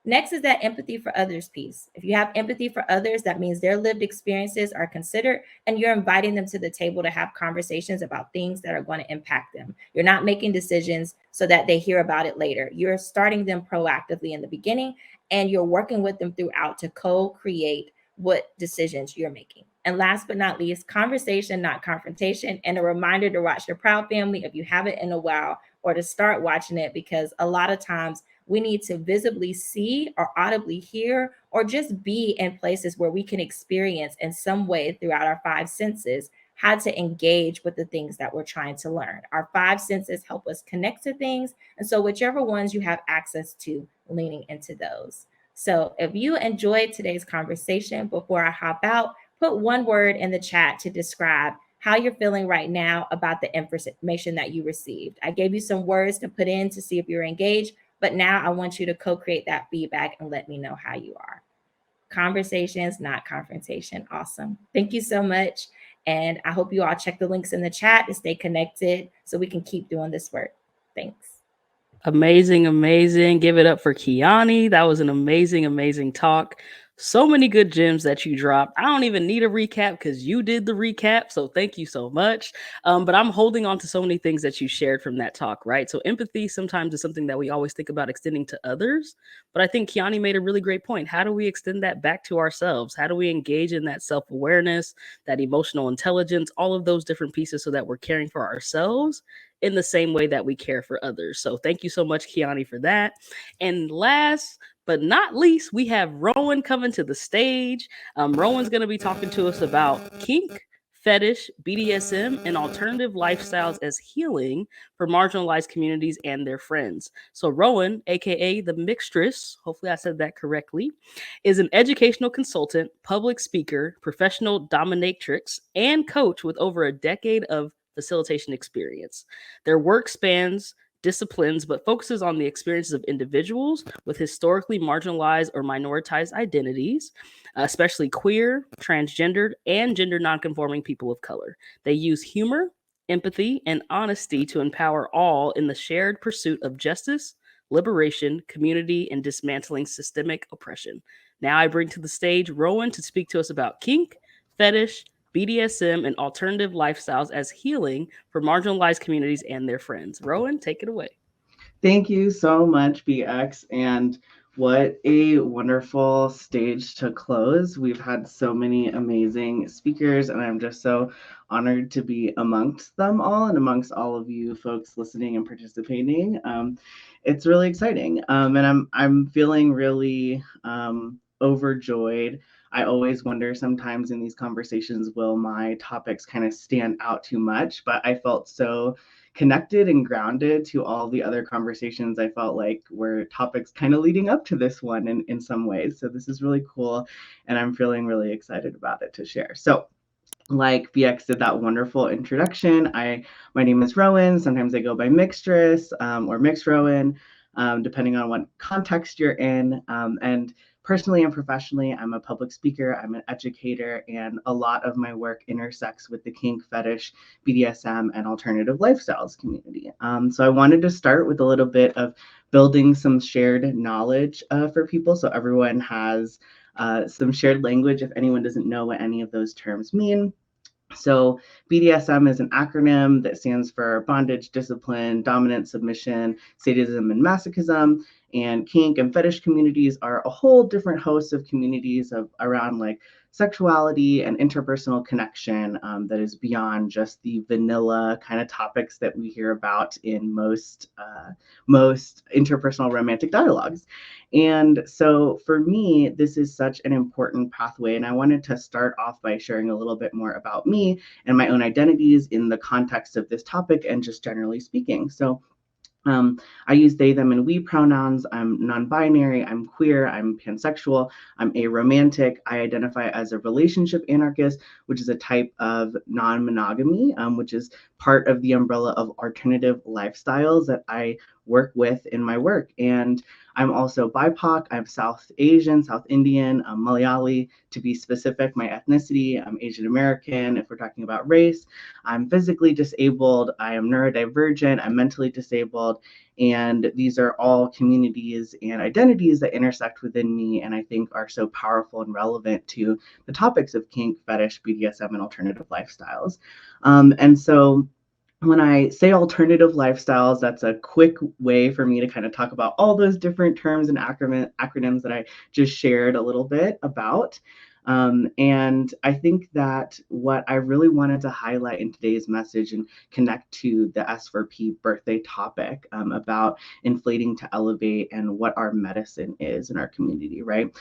Next is that empathy for others piece. If you have empathy for others, that means their lived experiences are considered and you're inviting them to the table to have conversations about things that are going to impact them. You're not making decisions so that they hear about it later. You're starting them proactively in the beginning and you're working with them throughout to co-create what decisions you're making. And last but not least, conversation, not confrontation, and a reminder to watch The Proud Family if you haven't in a while, or to start watching it, because a lot of times we need to visibly see or audibly hear or just be in places where we can experience in some way throughout our five senses how to engage with the things that we're trying to learn. Our five senses help us connect to things. And so whichever ones you have access to, leaning into those. So if you enjoyed today's conversation, before I hop out, put one word in the chat to describe how you're feeling right now about the information that you received. I gave you some words to put in to see if you're engaged, but now I want you to co-create that feedback and let me know how you are. Conversations, not confrontation. Awesome. Thank you so much. And I hope you all check the links in the chat to stay connected so we can keep doing this work. Thanks. Amazing, amazing. Give it up for Kiani. That was an amazing, amazing talk. So many good gems that you dropped. I don't even need a recap because you did the recap. So thank you so much. But I'm holding on to so many things that you shared from that talk, right? So empathy sometimes is something that we always think about extending to others. But I think Kiani made a really great point. How do we extend that back to ourselves? How do we engage in that self-awareness, that emotional intelligence, all of those different pieces so that we're caring for ourselves in the same way that we care for others? So thank you so much, Kiani, for that. And last but not least, we have Rowan coming to the stage. Rowan's going to be talking to us about kink, fetish, BDSM, and alternative lifestyles as healing for marginalized communities and their friends. So Rowan, aka the Mixtress, hopefully I said that correctly, is an educational consultant, public speaker, professional dominatrix, and coach with over a decade of facilitation experience. Their work spans disciplines, but focuses on the experiences of individuals with historically marginalized or minoritized identities, especially queer, transgendered, and gender nonconforming people of color. They use humor, empathy, and honesty to empower all in the shared pursuit of justice, liberation, community, and dismantling systemic oppression. Now I bring to the stage Rowan to speak to us about kink, fetish, BDSM, and alternative lifestyles as healing for marginalized communities and their friends. Rowan, take it away. Thank you so much, BX. And what a wonderful stage to close. We've had so many amazing speakers, and I'm just so honored to be amongst them all and amongst all of you folks listening and participating. It's really exciting. And I'm feeling really overjoyed. I always wonder sometimes in these conversations, will my topics kind of stand out too much? But I felt so connected and grounded to all the other conversations I felt like were topics kind of leading up to this one in some ways. So this is really cool. And I'm feeling really excited about it to share. So like BX did that wonderful introduction. My name is Rowan. Sometimes I go by Mixtress or Mix Rowan, depending on what context you're in. And personally and professionally, I'm a public speaker, I'm an educator, and a lot of my work intersects with the kink, fetish, BDSM, and alternative lifestyles community. So I wanted to start with a little bit of building some shared knowledge for people, so everyone has some shared language if anyone doesn't know what any of those terms mean. So BDSM is an acronym that stands for bondage, discipline, dominance, submission, sadism, and masochism. And kink and fetish communities are a whole different host of communities around like sexuality and interpersonal connection that is beyond just the vanilla kind of topics that we hear about in most interpersonal romantic dialogues. And so for me, this is such an important pathway. And I wanted to start off by sharing a little bit more about me and my own identities in the context of this topic and just generally speaking. So I use they, them, and we pronouns. I'm non-binary, I'm queer, I'm pansexual, I'm aromantic. I identify as a relationship anarchist, which is a type of non-monogamy, which is part of the umbrella of alternative lifestyles that I work with in my work. And I'm also BIPOC. I'm South Asian, South Indian, Malayali, to be specific, my ethnicity. I'm Asian American, if we're talking about race. I'm physically disabled. I am neurodivergent. I'm mentally disabled. And these are all communities and identities that intersect within me and I think are so powerful and relevant to the topics of kink, fetish, BDSM, and alternative lifestyles. And so when I say alternative lifestyles, that's a quick way for me to kind of talk about all those different terms and acronyms that I just shared a little bit about. And I think that what I really wanted to highlight in today's message and connect to the S4P birthday topic about inflating to elevate and what our medicine is in our community, right?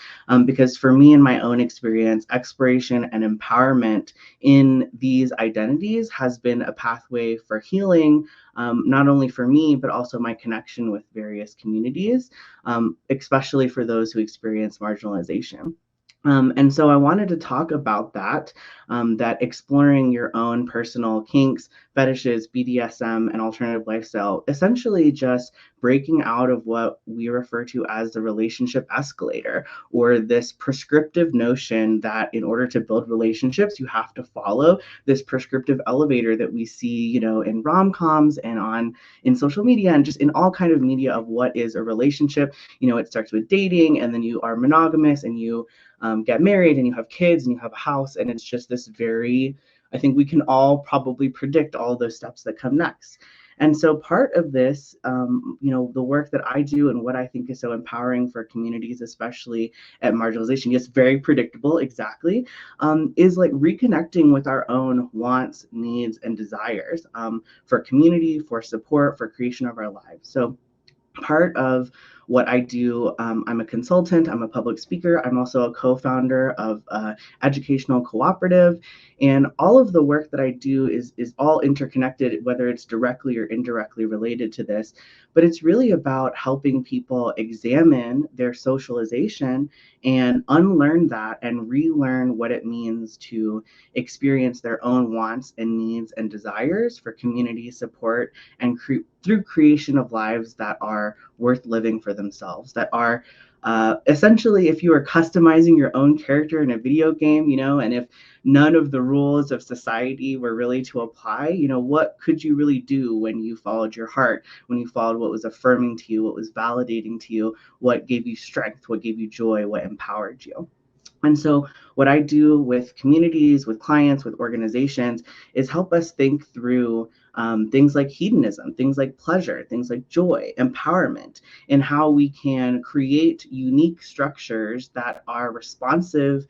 Because for me, in my own experience, exploration and empowerment in these identities has been a pathway for healing, not only for me, but also my connection with various communities, especially for those who experience marginalization. And so I wanted to talk about that exploring your own personal kinks, fetishes, BDSM, and alternative lifestyle, essentially just breaking out of what we refer to as the relationship escalator, or this prescriptive notion that in order to build relationships, you have to follow this prescriptive elevator that we see, you know, in rom-coms and in social media and just in all kind of media of what is a relationship. You know, it starts with dating, and then you are monogamous, and you get married, and you have kids, and you have a house, and it's just this very, I think we can all probably predict all those steps that come next. And so part of this, you know, the work that I do and what I think is so empowering for communities, especially at marginalization, yes, very predictable, exactly, is like reconnecting with our own wants, needs, and desires for community, for support, for creation of our lives. So part of what I do, I'm a consultant, I'm a public speaker, I'm also a co-founder of Educational Cooperative, and all of the work that I do is all interconnected, whether it's directly or indirectly related to this, but it's really about helping people examine their socialization and unlearn that and relearn what it means to experience their own wants and needs and desires for community support and through creation of lives that are worth living for themselves, that are essentially, if you are customizing your own character in a video game, you know, and if none of the rules of society were really to apply, you know, what could you really do when you followed your heart, when you followed what was affirming to you, what was validating to you, what gave you strength, what gave you joy, what empowered you? And so what I do with communities, with clients, with organizations is help us think through things like hedonism, things like pleasure, things like joy, empowerment, and how we can create unique structures that are responsive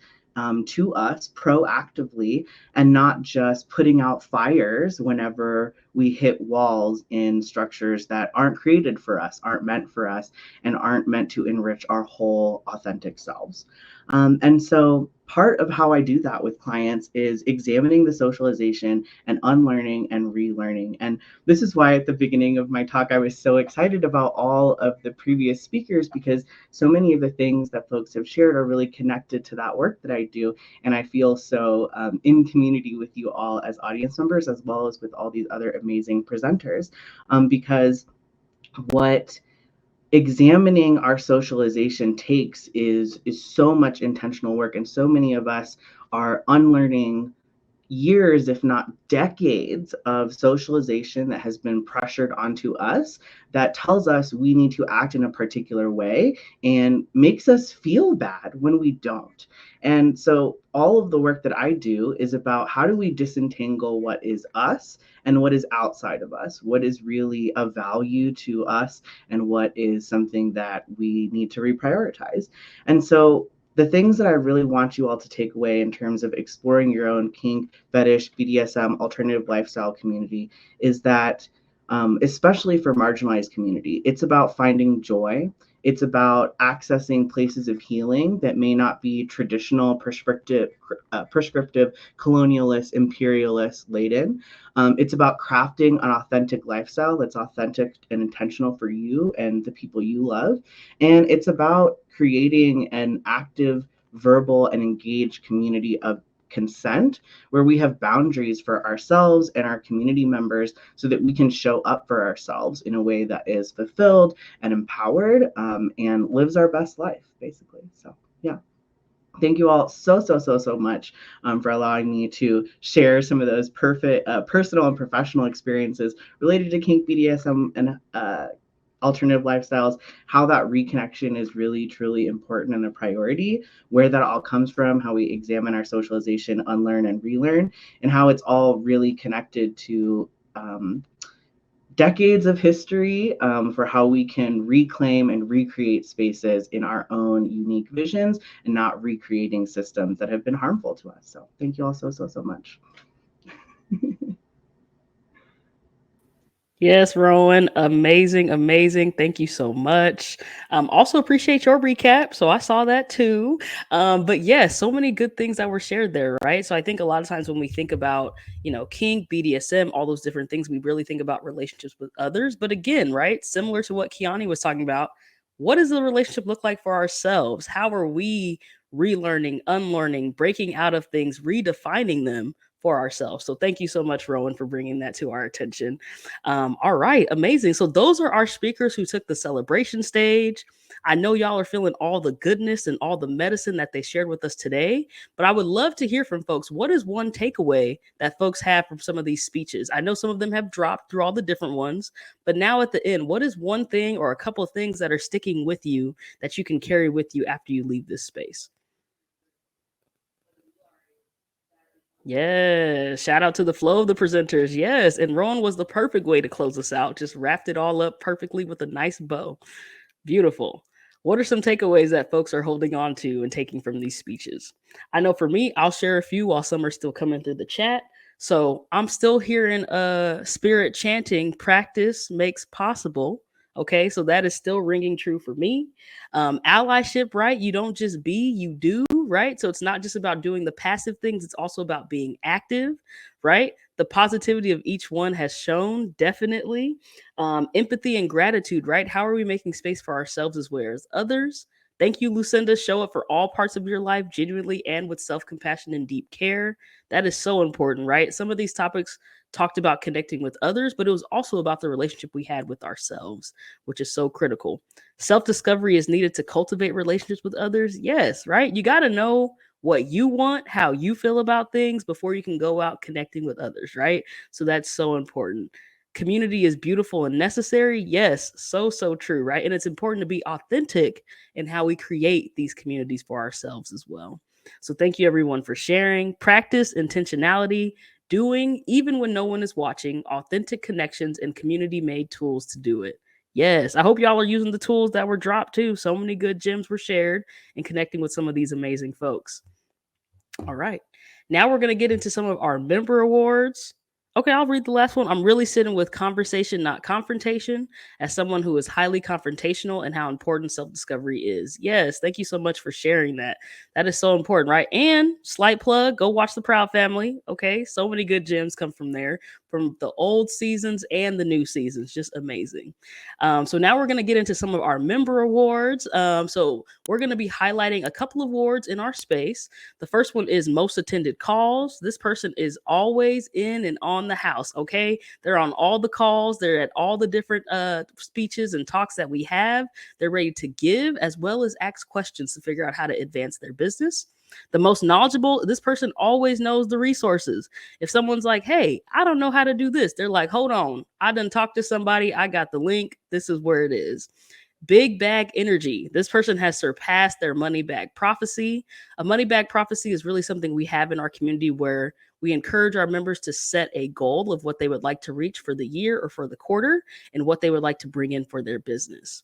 to us proactively and not just putting out fires whenever we hit walls in structures that aren't created for us, aren't meant for us, and aren't meant to enrich our whole authentic selves. And so part of how I do that with clients is examining the socialization and unlearning and relearning. And this is why at the beginning of my talk, I was so excited about all of the previous speakers, because so many of the things that folks have shared are really connected to that work that I do. And I feel so in community with you all as audience members, as well as with all these other amazing presenters, because what examining our socialization takes is so much intentional work, and so many of us are unlearning years, if not decades, of socialization that has been pressured onto us that tells us we need to act in a particular way and makes us feel bad when we don't. And so all of the work that I do is about how do we disentangle what is us and what is outside of us, what is really of value to us and what is something that we need to reprioritize. And so the things that I really want you all to take away in terms of exploring your own kink, fetish, BDSM, alternative lifestyle community is that, especially for marginalized community, it's about finding joy. It's about accessing places of healing that may not be traditional, prescriptive, colonialist, imperialist laden. It's about crafting an authentic lifestyle that's authentic and intentional for you and the people you love. And it's about creating an active, verbal, and engaged community of consent where we have boundaries for ourselves and our community members so that we can show up for ourselves in a way that is fulfilled and empowered, and lives our best life, basically. So yeah, thank you all so much for allowing me to share some of those perfect personal and professional experiences related to kink, BDSM, and alternative lifestyles, how that reconnection is really, truly important and a priority, where that all comes from, how we examine our socialization, unlearn and relearn, and how it's all really connected to decades of history for how we can reclaim and recreate spaces in our own unique visions and not recreating systems that have been harmful to us. So thank you all so much. Yes, Rowan. Amazing, amazing. Thank you so much. Also appreciate your recap. So I saw that too. But yes, so many good things that were shared there, right? So I think a lot of times when we think about, kink, BDSM, all those different things, we really think about relationships with others. But again, right, similar to what Kiani was talking about, what does the relationship look like for ourselves? How are we relearning, unlearning, breaking out of things, redefining them for ourselves? So thank you so much, Rowan, for bringing that to our attention. All right, amazing. So those are our speakers who took the celebration stage. I know y'all are feeling all the goodness and all the medicine that they shared with us today, but I would love to hear from folks. What is one takeaway that folks have from some of these speeches? I know some of them have dropped through all the different ones, but now at the end, what is one thing or a couple of things that are sticking with you that you can carry with you after you leave this space? Yes, shout out to the flow of the presenters. Yes, and Rowan was the perfect way to close us out. Just wrapped it all up perfectly with a nice bow. Beautiful. What are some takeaways that folks are holding on to and taking from these speeches? I know for me, I'll share a few while some are still coming through the chat. So I'm still hearing spirit chanting, practice makes possible. Okay, so that is still ringing true for me. Allyship, right? You don't just be, you do, right? So it's not just about doing the passive things, it's also about being active, right? The positivity of each one has shown definitely. Empathy and gratitude, right? How are we making space for ourselves as well as others? Thank you, Lucinda. Show up for all parts of your life genuinely and with self compassion and deep care. That is so important, right? Some of these topics talked about connecting with others, but it was also about the relationship we had with ourselves, which is so critical. Self discovery is needed to cultivate relationships with others. Yes, right? You got to know what you want, how you feel about things before you can go out connecting with others, right? So that's so important. Community is beautiful and necessary. Yes, so true, right? And it's important to be authentic in how we create these communities for ourselves as well. So thank you everyone for sharing. Practice intentionality, doing even when no one is watching, authentic connections and community made tools to do it. Yes, I hope y'all are using the tools that were dropped too. So many good gems were shared and connecting with some of these amazing folks. All right. Now we're going to get into some of our member awards. Okay, I'll read the last one. I'm really sitting with conversation, not confrontation, as someone who is highly confrontational and how important self-discovery is. Yes, thank you so much for sharing that. That is so important, right? And slight plug, go watch The Proud Family. Okay, so many good gems come from there, from the old seasons and the new seasons. Just amazing. So now we're going to get into some of our member awards. So we're going to be highlighting a couple of awards in our space. The first one is most attended calls. This person is always in and on the house. Okay, they're on all the calls, they're at all the different speeches and talks that we have. They're ready to give as well as ask questions to figure out how to advance their business. The most knowledgeable, this person always knows the resources. If someone's like, hey, I don't know how to do this, they're like, hold on, I done talked to somebody, I got the link, this is where it is. Big bag energy. This person has surpassed their money bag prophecy. A money bag prophecy is really something we have in our community where we encourage our members to set a goal of what they would like to reach for the year or for the quarter and what they would like to bring in for their business.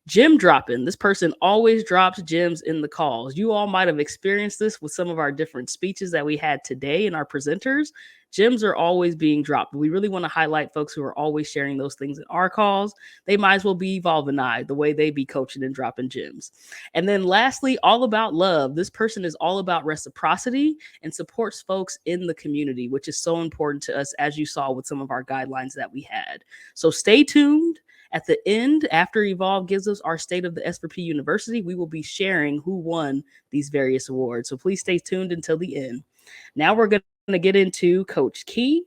Gem dropping. This person always drops gems in the calls. You all might have experienced this with some of our different speeches that we had today in our presenters. Gems are always being dropped. We really want to highlight folks who are always sharing those things in our calls. They might as well be Evolve I, the way they be coaching and dropping gems. And then lastly, all about love. This person is all about reciprocity and supports folks in the community, which is so important to us, as you saw with some of our guidelines that we had. So stay tuned. At the end, after Evolve gives us our State of the S4P University, we will be sharing who won these various awards. So please stay tuned until the end. Now we're going to get into Coach Key.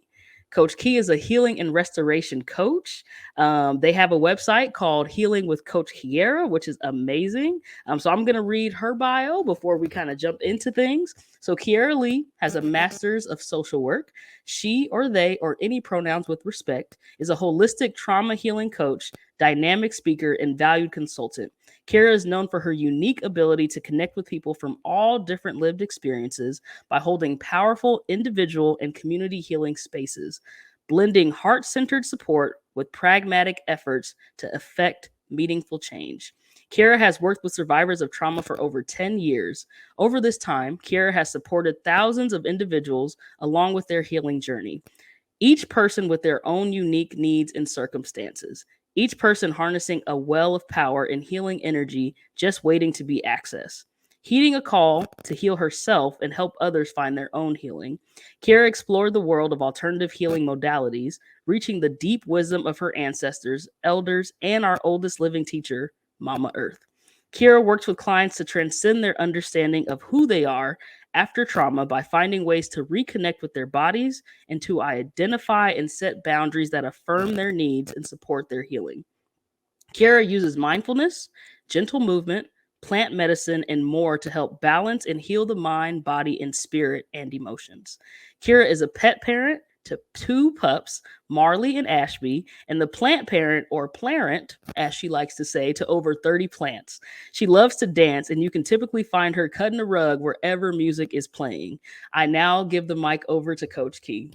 Coach Key is a healing and restoration coach. They have a website called Healing with Coach Kiera, which is amazing. So I'm going to read her bio before we kind of jump into things. So Kiera Lee has a master's of social work. She or they, or any pronouns with respect, is a holistic trauma healing coach, dynamic speaker, and valued consultant. Kiera is known for her unique ability to connect with people from all different lived experiences by holding powerful individual and community healing spaces, blending heart-centered support with pragmatic efforts to effect meaningful change. Kiera has worked with survivors of trauma for over 10 years. Over this time, Kiera has supported thousands of individuals along with their healing journey, each person with their own unique needs and circumstances. Each person harnessing a well of power and healing energy just waiting to be accessed. Heeding a call to heal herself and help others find their own healing, Kiera explored the world of alternative healing modalities, reaching the deep wisdom of her ancestors, elders, and our oldest living teacher, Mama Earth. Kiera works with clients to transcend their understanding of who they are after trauma by finding ways to reconnect with their bodies and to identify and set boundaries that affirm their needs and support their healing. Kiera uses mindfulness, gentle movement, plant medicine, and more to help balance and heal the mind, body, and spirit and emotions. Kiera is a pet parent to 2 pups, Marley and Ashby, and the plant parent, or plarent, as she likes to say, to over 30 plants. She loves to dance, and you can typically find her cutting a rug wherever music is playing. I now give the mic over to Coach Key.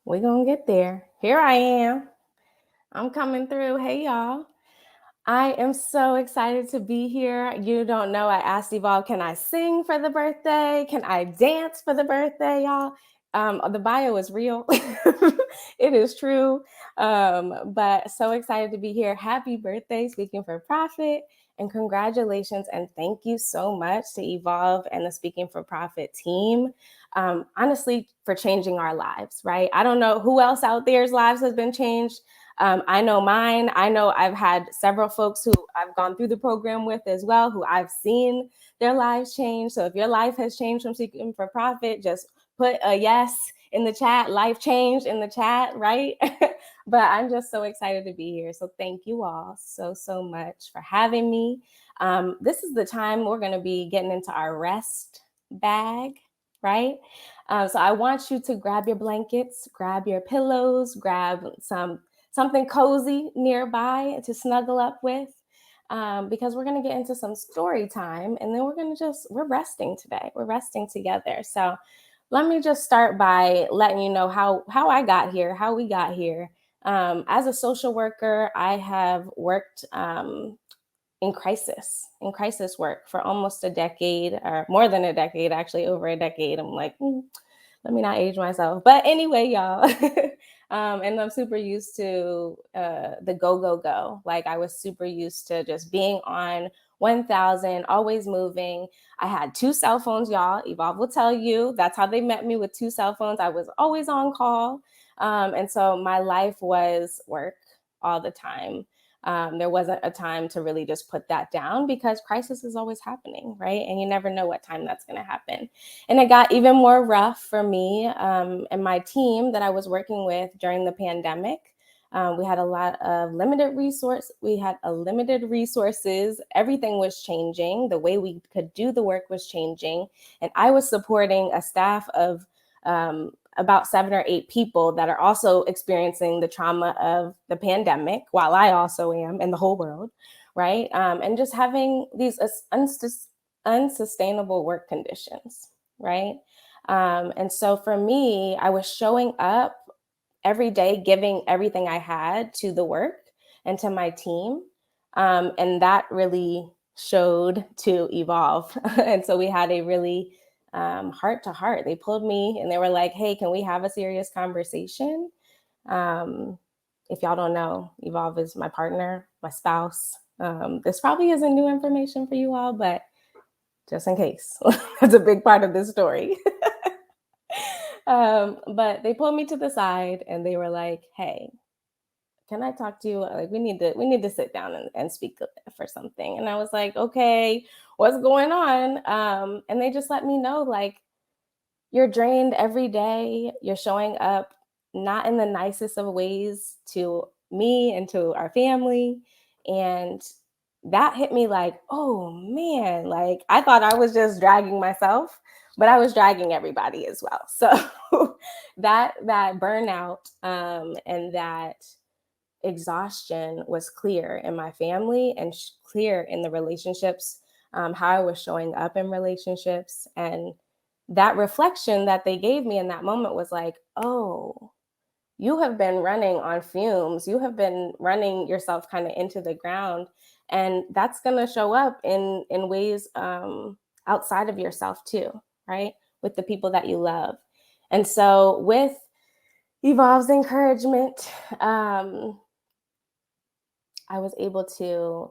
We're going to get there. Here I am. I'm coming through. Hey, y'all. I am so excited to be here. You don't know, I asked Evolve, can I sing for the birthday? Can I dance for the birthday, y'all? The bio is real. It is true. But so excited to be here. Happy birthday, Speaking for Profit, and congratulations. And thank you so much to Evolve and the Speaking for Profit team. Honestly, for changing our lives, right? I don't know who else out there's lives has been changed. I know mine. I know I've had several folks who I've gone through the program with as well, who I've seen their lives change. So if your life has changed from Speaking for Profit, just put a yes in the chat, life changed in the chat, right? But I'm just so excited to be here. So thank you all so much for having me. This is the time we're going to be getting into our rest bag, right? So I want you to grab your blankets, grab your pillows, grab something cozy nearby to snuggle up with, because we're going to get into some story time, and then we're resting today. We're resting together. So let me just start by letting you know how I got here, how we got here. As a social worker, I have worked in crisis work for almost a decade, or more than a decade, actually over a decade. I'm like, let me not age myself. But anyway, y'all, and I'm super used to the go. Like I was super used to just being on 1,000, always moving. I had 2 cell phones, y'all. Evolve will tell you that's how they met me, with 2 cell phones. I was always on call. And so my life was work all the time. There wasn't a time to really just put that down, because crisis is always happening, right? And you never know what time that's going to happen. And it got even more rough for me and my team that I was working with during the pandemic. We had a lot of limited resources. Everything was changing. The way we could do the work was changing. And I was supporting a staff of about 7 or 8 people that are also experiencing the trauma of the pandemic, while I also am, in the whole world, right? And just having these unsustainable work conditions, right? And so for me, I was showing up every day, giving everything I had to the work and to my team. And that really showed to Evolve. And so we had a really heart to heart. They pulled me and they were like, hey, can we have a serious conversation? If y'all don't know, Evolve is my partner, my spouse. This probably isn't new information for you all, but just in case, that's a big part of this story. But they pulled me to the side and they were like, hey, can I talk to you? Like, we need to sit down and speak for something. And I was like, okay, what's going on? And they just let me know, like, you're drained every day. You're showing up not in the nicest of ways to me and to our family. And that hit me like, oh man, like I thought I was just dragging myself, but I was dragging everybody as well. So that burnout and that exhaustion was clear in my family and clear in the relationships, how I was showing up in relationships. And that reflection that they gave me in that moment was like, oh, you have been running on fumes. You have been running yourself kind of into the ground. And that's going to show up in ways outside of yourself too, right? With the people that you love. And so with Evolve's encouragement, I was able to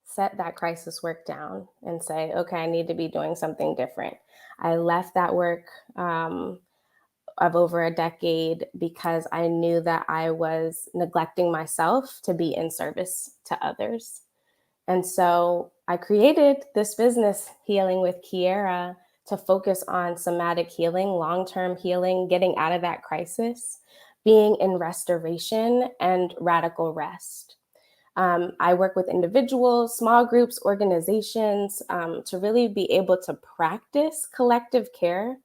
set that crisis work down and say, okay, I need to be doing something different. I left that work of over a decade because I knew that I was neglecting myself to be in service to others. And so I created this business, Healing with Kiera, to focus on somatic healing, long-term healing, getting out of that crisis, being in restoration and radical rest. I work with individuals, small groups, organizations to really be able to practice collective care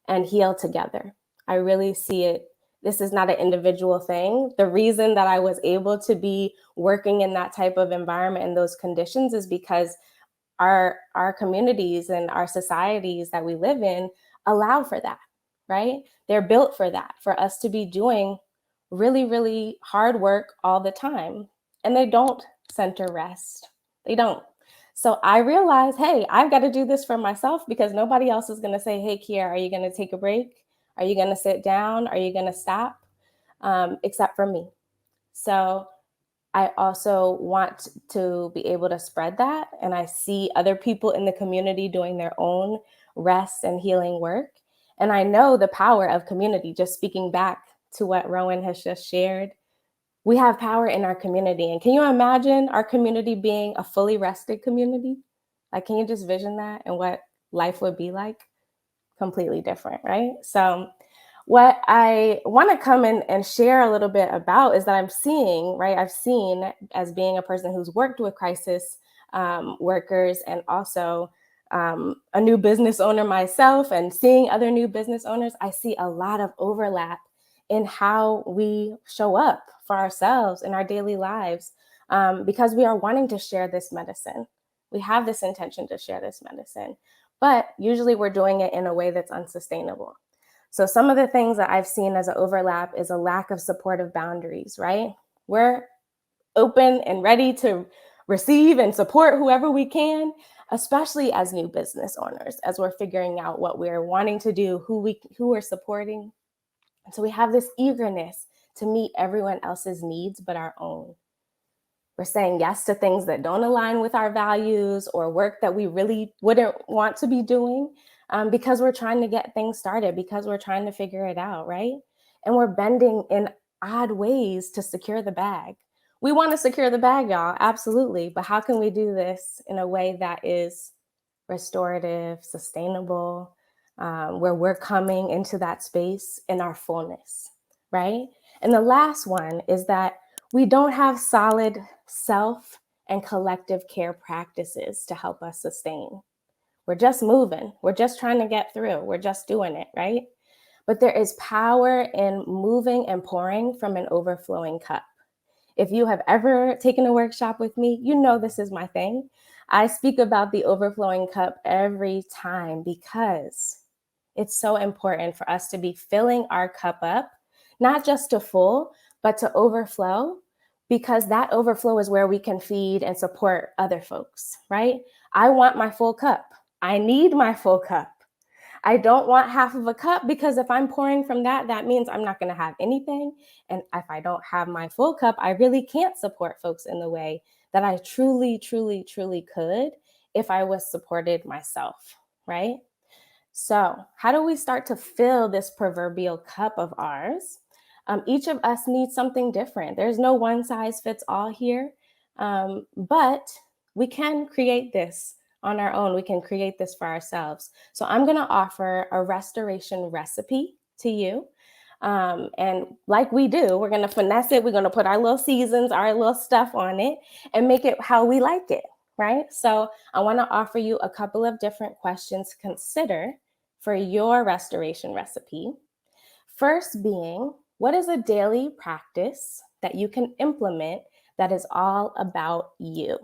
and heal together. I really see it. This is not an individual thing. The reason that I was able to be working in that type of environment and those conditions is because our communities and our societies that we live in allow for that, right? They're built for that, for us to be doing really, really hard work all the time. And they don't center rest. They don't. So I realized, hey, I've got to do this for myself because nobody else is going to say, hey, Kiera, are you going to take a break? Are you going to sit down? Are you going to stop? Except for me. So I also want to be able to spread that. And I see other people in the community doing their own rest and healing work. And I know the power of community, just speaking back to what Rowan has just shared. We have power in our community. And can you imagine our community being a fully rested community? Like, can you just vision that and what life would be like? Completely different, right? So what I want to come in and share a little bit about is that I'm seeing, right? I've seen, as being a person who's worked with crisis workers and also a new business owner myself and seeing other new business owners, I see a lot of overlap in how we show up for ourselves in our daily lives because we are wanting to share this medicine. We have this intention to share this medicine, but usually we're doing it in a way that's unsustainable. So some of the things that I've seen as an overlap is a lack of supportive boundaries, right? We're open and ready to receive and support whoever we can, especially as new business owners, as we're figuring out what we're wanting to do, who we're supporting. And so we have this eagerness to meet everyone else's needs but our own. We're saying yes to things that don't align with our values or work that we really wouldn't want to be doing because we're trying to get things started, because we're trying to figure it out, right? And we're bending in odd ways to secure the bag. We want to secure the bag, y'all, absolutely. But how can we do this in a way that is restorative, sustainable, where we're coming into that space in our fullness, right? And the last one is that we don't have solid self and collective care practices to help us sustain. We're just moving. We're just trying to get through. We're just doing it, right? But there is power in moving and pouring from an overflowing cup. If you have ever taken a workshop with me, you know this is my thing. I speak about the overflowing cup every time because it's so important for us to be filling our cup up, not just to full, but to overflow, because that overflow is where we can feed and support other folks, right? I want my full cup. I need my full cup. I don't want half of a cup, because if I'm pouring from that, that means I'm not going to have anything. And if I don't have my full cup, I really can't support folks in the way that I truly, truly, truly could if I was supported myself, right? So how do we start to fill this proverbial cup of ours? Each of us needs something different. There's no one size fits all here, but we can create this on our own. We can create this for ourselves. So I'm going to offer a restoration recipe to you. And like we do, we're going to finesse it. We're going to put our little seasons, our little stuff on it, and make it how we like it, right? So I want to offer you a couple of different questions to consider for your restoration recipe. First being, what is a daily practice that you can implement that is all about you?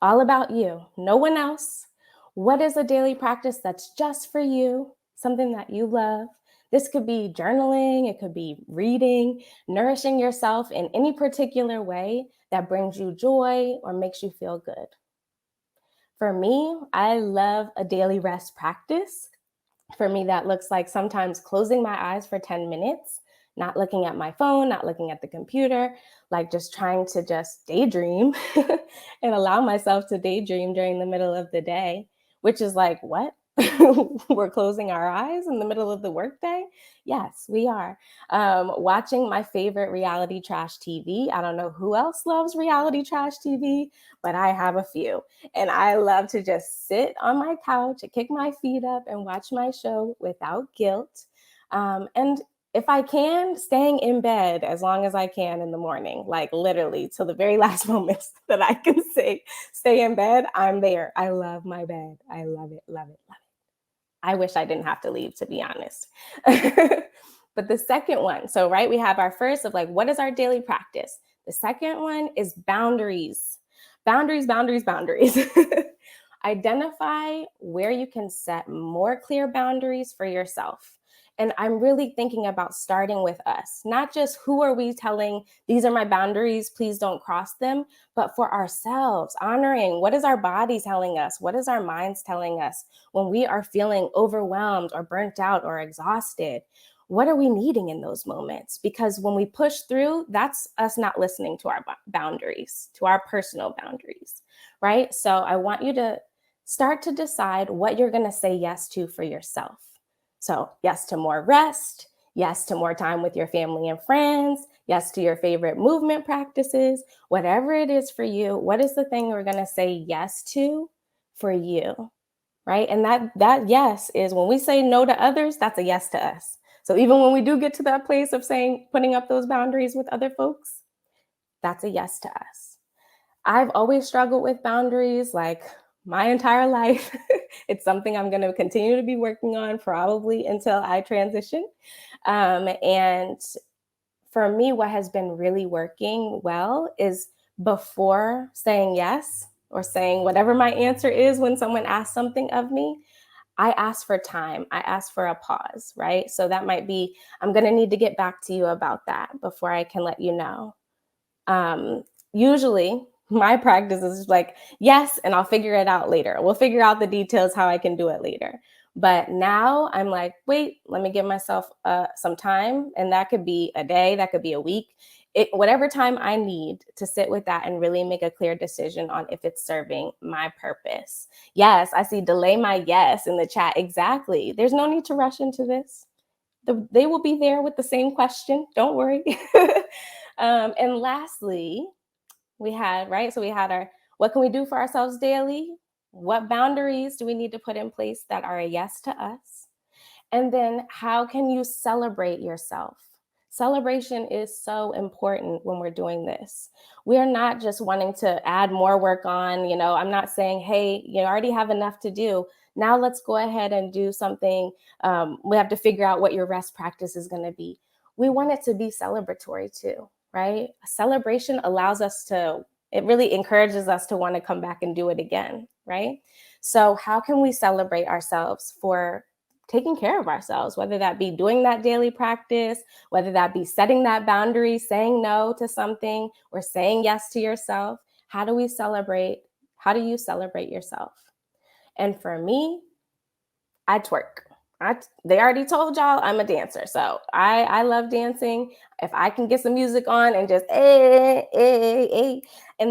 All about you, no one else. What is a daily practice that's just for you, something that you love? This could be journaling, it could be reading, nourishing yourself in any particular way that brings you joy or makes you feel good. For me, I love a daily rest practice. For me, that looks like sometimes closing my eyes for 10 minutes, not looking at my phone, not looking at the computer, like just trying to just daydream and allow myself to daydream during the middle of the day, which is like, what? We're closing our eyes in the middle of the workday? Yes, we are. Watching my favorite reality trash TV. I don't know who else loves reality trash TV, but I have a few. And I love to just sit on my couch and kick my feet up and watch my show without guilt. And if I can, staying in bed as long as I can in the morning, like literally till the very last moments that I can stay in bed, I'm there. I love my bed. I love it, love it, love it. I wish I didn't have to leave, to be honest. But the second one, so right, we have our first of like, what is our daily practice? The second one is boundaries. Boundaries, boundaries, boundaries. Identify where you can set more clear boundaries for yourself. And I'm really thinking about starting with us, not just who are we telling, these are my boundaries, please don't cross them, but for ourselves, honoring what is our body telling us? What is our minds telling us when we are feeling overwhelmed or burnt out or exhausted? What are we needing in those moments? Because when we push through, that's us not listening to our boundaries, to our personal boundaries, right? So I want you to start to decide what you're going to say yes to for yourself. So yes to more rest, yes to more time with your family and friends, yes to your favorite movement practices, whatever it is for you. What is the thing we're going to say yes to for you, right? And that yes is when we say no to others, that's a yes to us. So even when we do get to that place of saying, putting up those boundaries with other folks, that's a yes to us. I've always struggled with boundaries, like my entire life. It's something I'm going to continue to be working on probably until I transition. And for me, what has been really working well is before saying yes or saying whatever my answer is when someone asks something of me, I ask for time. I ask for a pause, right? So that might be, I'm going to need to get back to you about that before I can let you know. Usually my practice is like, yes, and I'll figure it out later. We'll figure out the details how I can do it later. But now I'm like, wait, let me give myself some time. And that could be a day, that could be a week. Whatever time I need to sit with that and really make a clear decision on if it's serving my purpose. Yes, I see delay my yes in the chat. Exactly. There's no need to rush into this. They will be there with the same question. Don't worry. And lastly, we had our, what can we do for ourselves daily? What boundaries do we need to put in place that are a yes to us? And then how can you celebrate yourself? Celebration is so important when we're doing this. We are not just wanting to add more work on, I'm not saying, hey, you already have enough to do. Now let's go ahead and do something. We have to figure out what your rest practice is going to be. We want it to be celebratory too, right? A celebration allows us to, it really encourages us to want to come back and do it again, right? So how can we celebrate ourselves for taking care of ourselves, whether that be doing that daily practice, whether that be setting that boundary, saying no to something, or saying yes to yourself? How do we celebrate? How do you celebrate yourself? And for me, I twerk. They already told y'all I'm a dancer. So I love dancing. If I can get some music on and just, and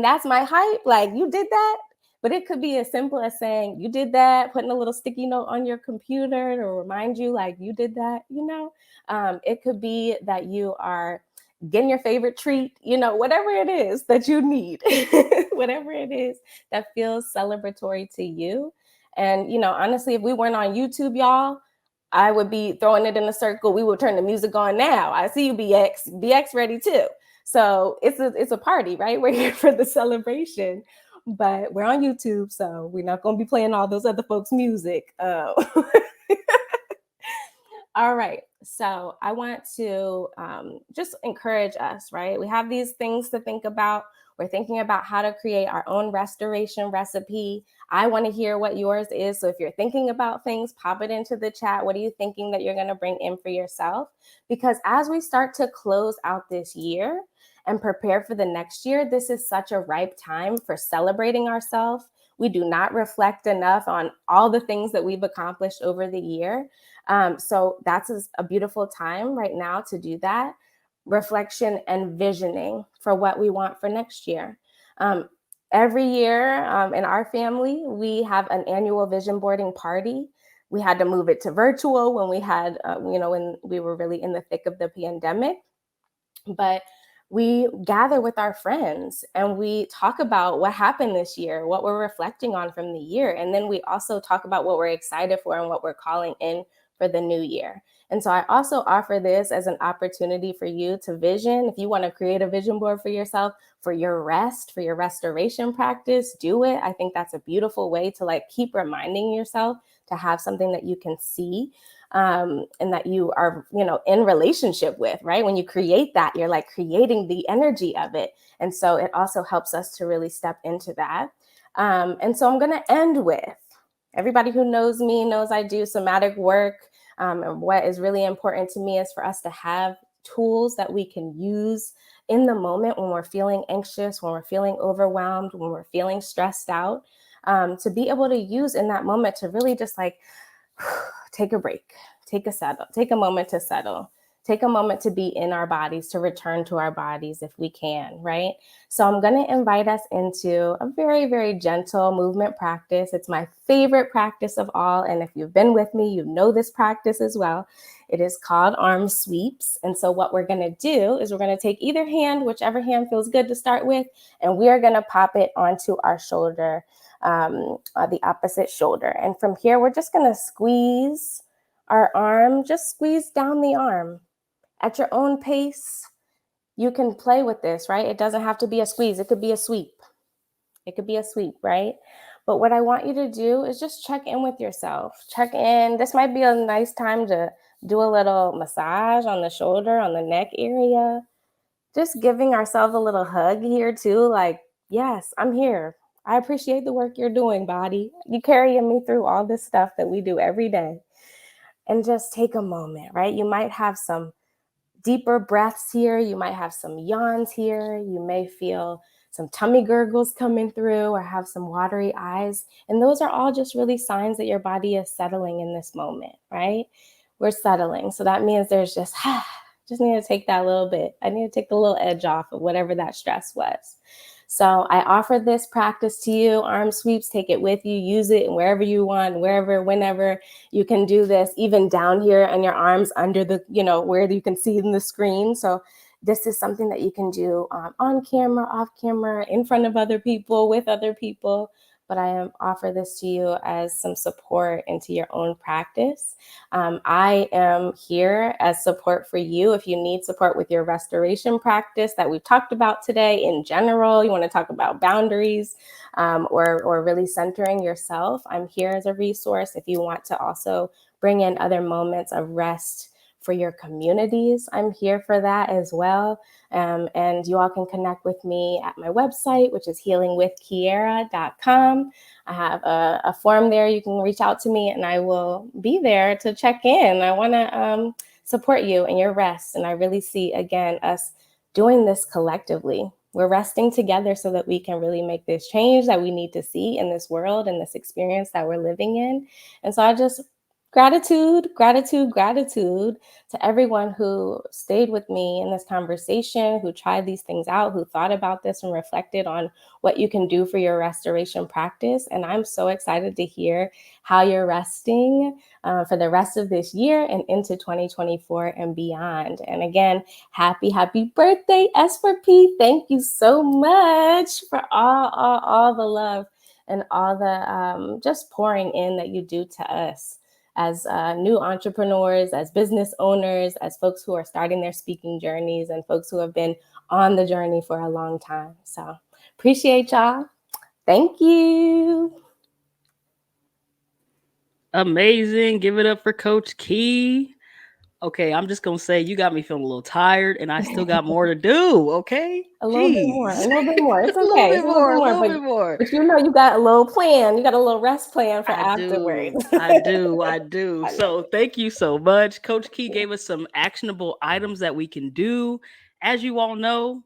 that's my hype, like, you did that. But it could be as simple as saying, you did that, putting a little sticky note on your computer to remind you, like, you did that, It could be that you are getting your favorite treat, whatever it is that you need, whatever it is that feels celebratory to you. And, honestly, if we weren't on YouTube, y'all, I would be throwing it in a circle. We would turn the music on now. I see you, BX. BX ready too. So it's a party, right? We're here for the celebration. But we're on YouTube, so we're not going to be playing all those other folks' music. All right. So I want to just encourage us, right? We have these things to think about. We're thinking about how to create our own restoration recipe. I want to hear what yours is. So if you're thinking about things, pop it into the chat. What are you thinking that you're going to bring in for yourself? Because as we start to close out this year and prepare for the next year, this is such a ripe time for celebrating ourselves. We do not reflect enough on all the things that we've accomplished over the year. So that's a beautiful time right now to do that. Reflection and visioning for what we want for next year. Every year in our family, we have an annual vision boarding party. We had to move it to virtual when we had, when we were really in the thick of the pandemic. But we gather with our friends and we talk about what happened this year, what we're reflecting on from the year. And then we also talk about what we're excited for and what we're calling in for the new year. And so I also offer this as an opportunity for you to vision. If you want to create a vision board for yourself, for your rest, for your restoration practice, do it. I think that's a beautiful way to keep reminding yourself to have something that you can see. And that you are, in relationship with, right? When you create that, you're creating the energy of it. And so it also helps us to really step into that. And so I'm going to end with, everybody who knows me knows I do somatic work. And what is really important to me is for us to have tools that we can use in the moment when we're feeling anxious, when we're feeling overwhelmed, when we're feeling stressed out, to be able to use in that moment to really just take a break, take a moment to settle, take a moment to be in our bodies, to return to our bodies if we can, right? So I'm going to invite us into a very, very gentle movement practice. It's my favorite practice of all. And if you've been with me, you know this practice as well. It is called arm sweeps. And so what we're going to do is we're going to take either hand, whichever hand feels good to start with, and we are going to pop it onto our shoulder, the opposite shoulder. And from here, we're just going to squeeze our arm, just squeeze down the arm at your own pace. You can play with this, right? It doesn't have to be a squeeze. It could be a sweep. It could be a sweep, right? But what I want you to do is just check in with yourself. Check in. This might be a nice time to do a little massage on the shoulder, on the neck area. Just giving ourselves a little hug here too. Yes, I'm here. I appreciate the work you're doing, body. You carrying me through all this stuff that we do every day. And just take a moment, right? You might have some deeper breaths here. You might have some yawns here. You may feel some tummy gurgles coming through or have some watery eyes. And those are all just really signs that your body is settling in this moment, right? We're settling. So that means there's just need to take that little bit. I need to take the little edge off of whatever that stress was. So I offer this practice to you, arm sweeps, take it with you, use it wherever you want, wherever, whenever. You can do this even down here on your arms under the, where you can see in the screen. So this is something that you can do on camera, off camera, in front of other people, with other people. but I offer this to you as some support into your own practice. I am here as support for you if you need support with your restoration practice that we've talked about today in general. You want to talk about boundaries or really centering yourself. I'm here as a resource if you want to also bring in other moments of rest for your communities. I'm here for that as well. And you all can connect with me at my website, which is healingwithkiera.com. I have a form there. You can reach out to me and I will be there to check in. I want to support you in your rest. And I really see, again, us doing this collectively. We're resting together so that we can really make this change that we need to see in this world and this experience that we're living in. And so I just gratitude to everyone who stayed with me in this conversation, who tried these things out, who thought about this and reflected on what you can do for your restoration practice. And I'm so excited to hear how you're resting for the rest of this year and into 2024 and beyond. And again, happy birthday, S4P. Thank you so much for all the love and all the just pouring in that you do to us as new entrepreneurs, as business owners, as folks who are starting their speaking journeys, and folks who have been on the journey for a long time. So appreciate y'all. Thank you. Amazing. Give it up for Coach Key. Okay, I'm just gonna say you got me feeling a little tired, and I still got more to do. Okay, A little bit more. It's a little okay. bit more. A little bit more. But you know, you got a little plan. You got a little rest plan for afterwards. I do. So thank you so much. Coach Key gave us some actionable items that we can do. As you all know,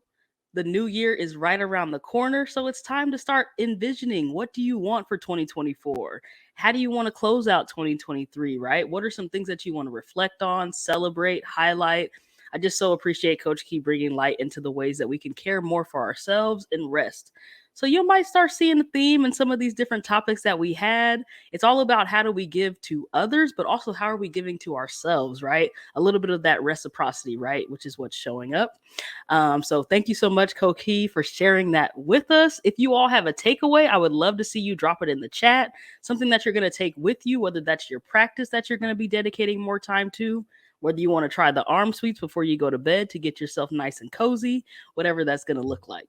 the new year is right around the corner. So it's time to start envisioning, what do you want for 2024? How do you want to close out 2023, right? What are some things that you want to reflect on, celebrate, highlight? I just so appreciate Coach Key bringing light into the ways that we can care more for ourselves and rest. So you might start seeing the theme in some of these different topics that we had. It's all about how do we give to others, but also how are we giving to ourselves, right? A little bit of that reciprocity, right? Which is what's showing up. So thank you so much, Coach Key, for sharing that with us. If you all have a takeaway, I would love to see you drop it in the chat. Something that you're going to take with you, whether that's your practice that you're going to be dedicating more time to, whether you want to try the arm sweeps before you go to bed to get yourself nice and cozy, whatever that's going to look like.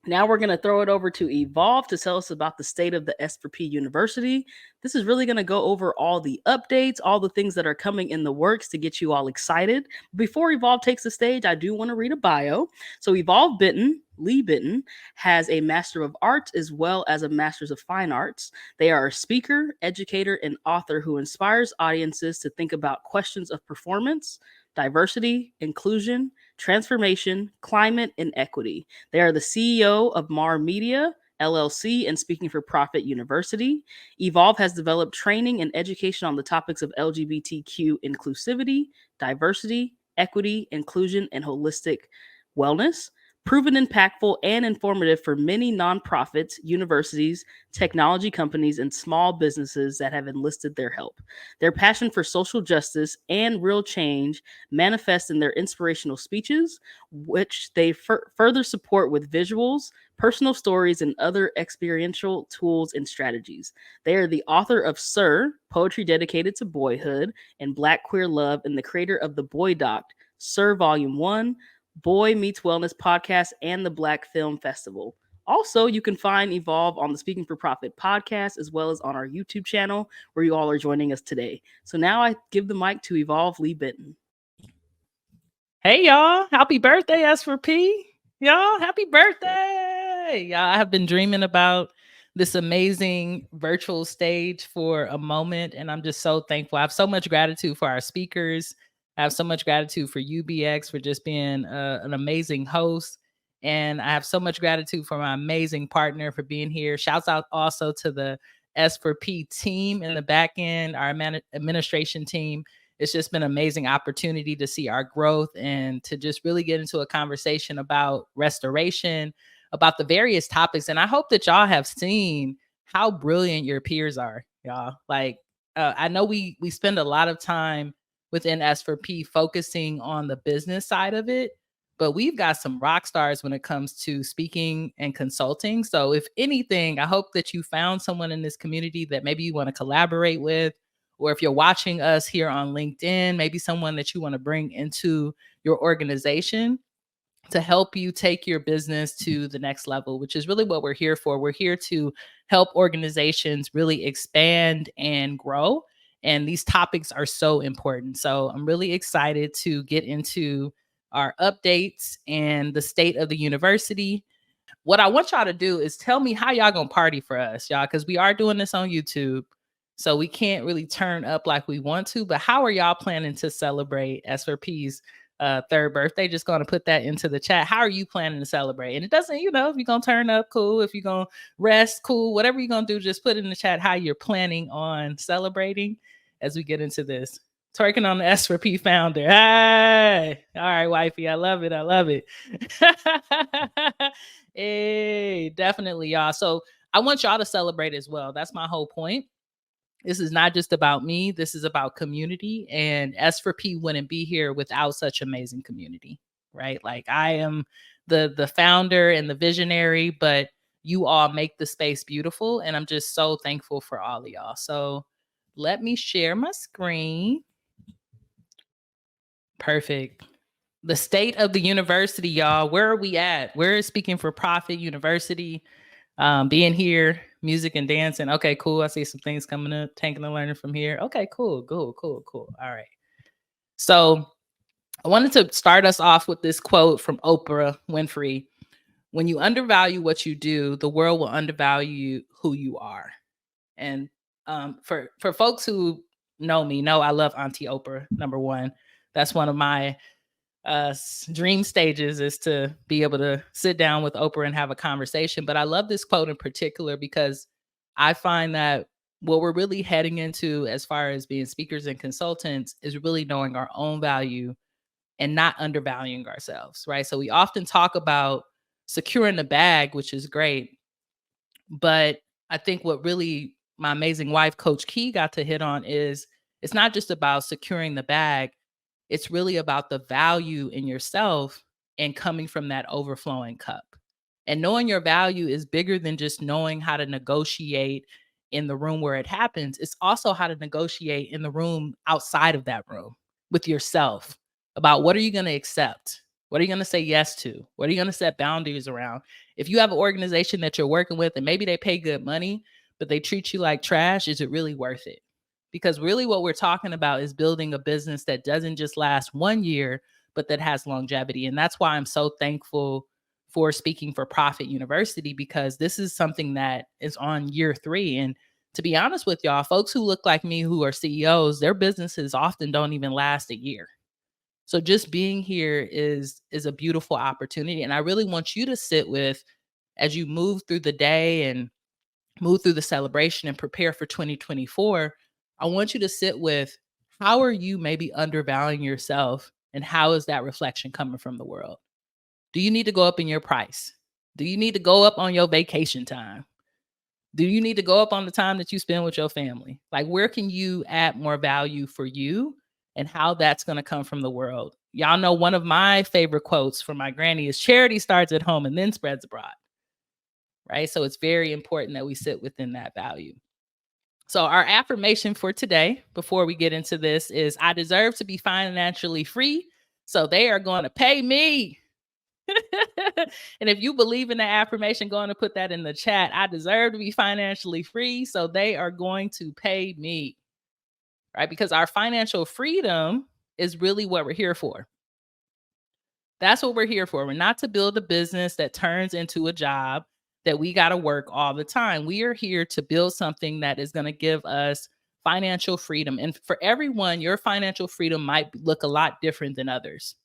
Now we're going to throw it over to Evolve to tell us about the state of the S4P University. This is really going to go over all the updates, all the things that are coming in the works to get you all excited. Before Evolve takes the stage, I do want to read a bio. So Evolve Benton, Lee Benton, has a Master of Arts as well as a Master's of Fine Arts. They are a speaker, educator, and author who inspires audiences to think about questions of performance, diversity, inclusion, transformation, climate, and equity. They are the CEO of Mar Media, LLC, and Speaking for Profit University. Evolve has developed training and education on the topics of LGBTQ inclusivity, diversity, equity, inclusion, and holistic wellness. Proven impactful and informative for many nonprofits, universities, technology companies, and small businesses that have enlisted their help. Their passion for social justice and real change manifests in their inspirational speeches, which they further support with visuals, personal stories, and other experiential tools and strategies. They are the author of Sir, Poetry Dedicated to Boyhood, and Black Queer Love, and the creator of the Boy Doc, Sir Volume 1, Boy Meets Wellness podcast, and the Black Film Festival. Also, you can find Evolve on the Speaking for Profit podcast, as well as on our YouTube channel, where you all are joining us today. So now I give the mic to Evolve Lee Benton. Hey, y'all. Happy birthday, S4P. Y'all, happy birthday. Y'all, I have been dreaming about this amazing virtual stage for a moment, and I'm just so thankful. I have so much gratitude for our speakers. I have so much gratitude for UBX for just being an amazing host. And I have so much gratitude for my amazing partner for being here. Shouts out also to the S4P team in the back end, our administration team. It's just been an amazing opportunity to see our growth and to just really get into a conversation about restoration, about the various topics. And I hope that y'all have seen how brilliant your peers are, y'all. Like, I know we spend a lot of time within S4P focusing on the business side of it, but we've got some rock stars when it comes to speaking and consulting. So if anything, I hope that you found someone in this community that maybe you want to collaborate with, or if you're watching us here on LinkedIn, maybe someone that you want to bring into your organization to help you take your business to the next level, which is really what we're here for. We're here to help organizations really expand and grow. And these topics are so important. So I'm really excited to get into our updates and the state of the university. What I want y'all to do is tell me how y'all gonna party for us, y'all, because we are doing this on YouTube. So we can't really turn up like we want to, but how are y'all planning to celebrate S4P's third birthday? Just going to put that into the chat. How are you planning to celebrate? And it doesn't, you know, if you're going to turn up, cool. If you're going to rest, cool. Whatever you're going to do, just put in the chat how you're planning on celebrating as we get into this. Twerking on the S4P founder. Hey, all right, wifey. I love it. I love it. Hey, definitely, y'all. So I want y'all to celebrate as well. That's my whole point. This is not just about me. This is about community. And S4P wouldn't be here without such amazing community, right? Like I am the founder and the visionary, but you all make the space beautiful. And I'm just so thankful for all of y'all. So let me share my screen. Perfect. The state of the university, y'all. Where are we at? Where is Speaking for Profit University? Being here, music and dancing. Okay, cool. I see some things coming up. Tanking and learning from here. Okay, cool. Cool. All right. So I wanted to start us off with this quote from Oprah Winfrey. When you undervalue what you do, the world will undervalue who you are. And for folks who know me, know I love Auntie Oprah, number one. That's one of my dream stages, is to be able to sit down with Oprah and have a conversation. But I love this quote in particular because I find that what we're really heading into as far as being speakers and consultants is really knowing our own value and not undervaluing ourselves, right? So we often talk about securing the bag, which is great. But I think what really my amazing wife, Coach Key, got to hit on is it's not just about securing the bag. It's really about the value in yourself and coming from that overflowing cup. And knowing your value is bigger than just knowing how to negotiate in the room where it happens. It's also how to negotiate in the room outside of that room with yourself about what are you going to accept? What are you going to say yes to? What are you going to set boundaries around? If you have an organization that you're working with and maybe they pay good money, but they treat you like trash, is it really worth it? Because really what we're talking about is building a business that doesn't just last 1 year, but that has longevity. And that's why I'm so thankful for Speaking for Profit University, because this is something that is on year 3. And to be honest with y'all, folks who look like me, who are CEOs, their businesses often don't even last a year. So just being here is a beautiful opportunity. And I really want you to sit with, as you move through the day and move through the celebration and prepare for 2024, I want you to sit with, how are you maybe undervaluing yourself, and how is that reflection coming from the world? Do you need to go up in your price? Do you need to go up on your vacation time? Do you need to go up on the time that you spend with your family? Like, where can you add more value for you, and how that's going to come from the world? Y'all know one of my favorite quotes from my granny is, charity starts at home and then spreads abroad, right? So it's very important that we sit within that value. So our affirmation for today, before we get into this, is I deserve to be financially free, so they are going to pay me. And if you believe in the affirmation, go on and put that in the chat. I deserve to be financially free, so they are going to pay me, right? Because our financial freedom is really what we're here for. That's what we're here for. We're not to build a business that turns into a job that we got to work all the time. We are here to build something that is going to give us financial freedom. And for everyone, your financial freedom might look a lot different than others.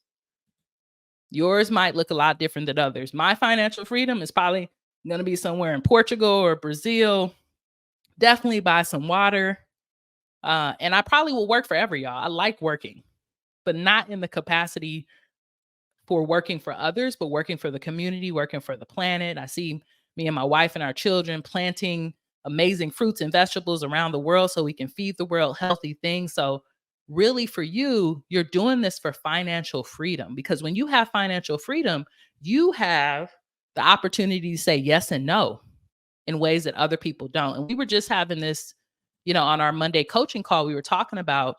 Yours might look a lot different than others. My financial freedom is probably going to be somewhere in Portugal or Brazil. Definitely buy some water. And I probably will work forever, y'all. I like working, but not in the capacity for working for others, but working for the community, working for the planet. I see me and my wife and our children planting amazing fruits and vegetables around the world so we can feed the world healthy things. So really for you, you're doing this for financial freedom, because when you have financial freedom, you have the opportunity to say yes and no in ways that other people don't. And we were just having this, on our Monday coaching call, we were talking about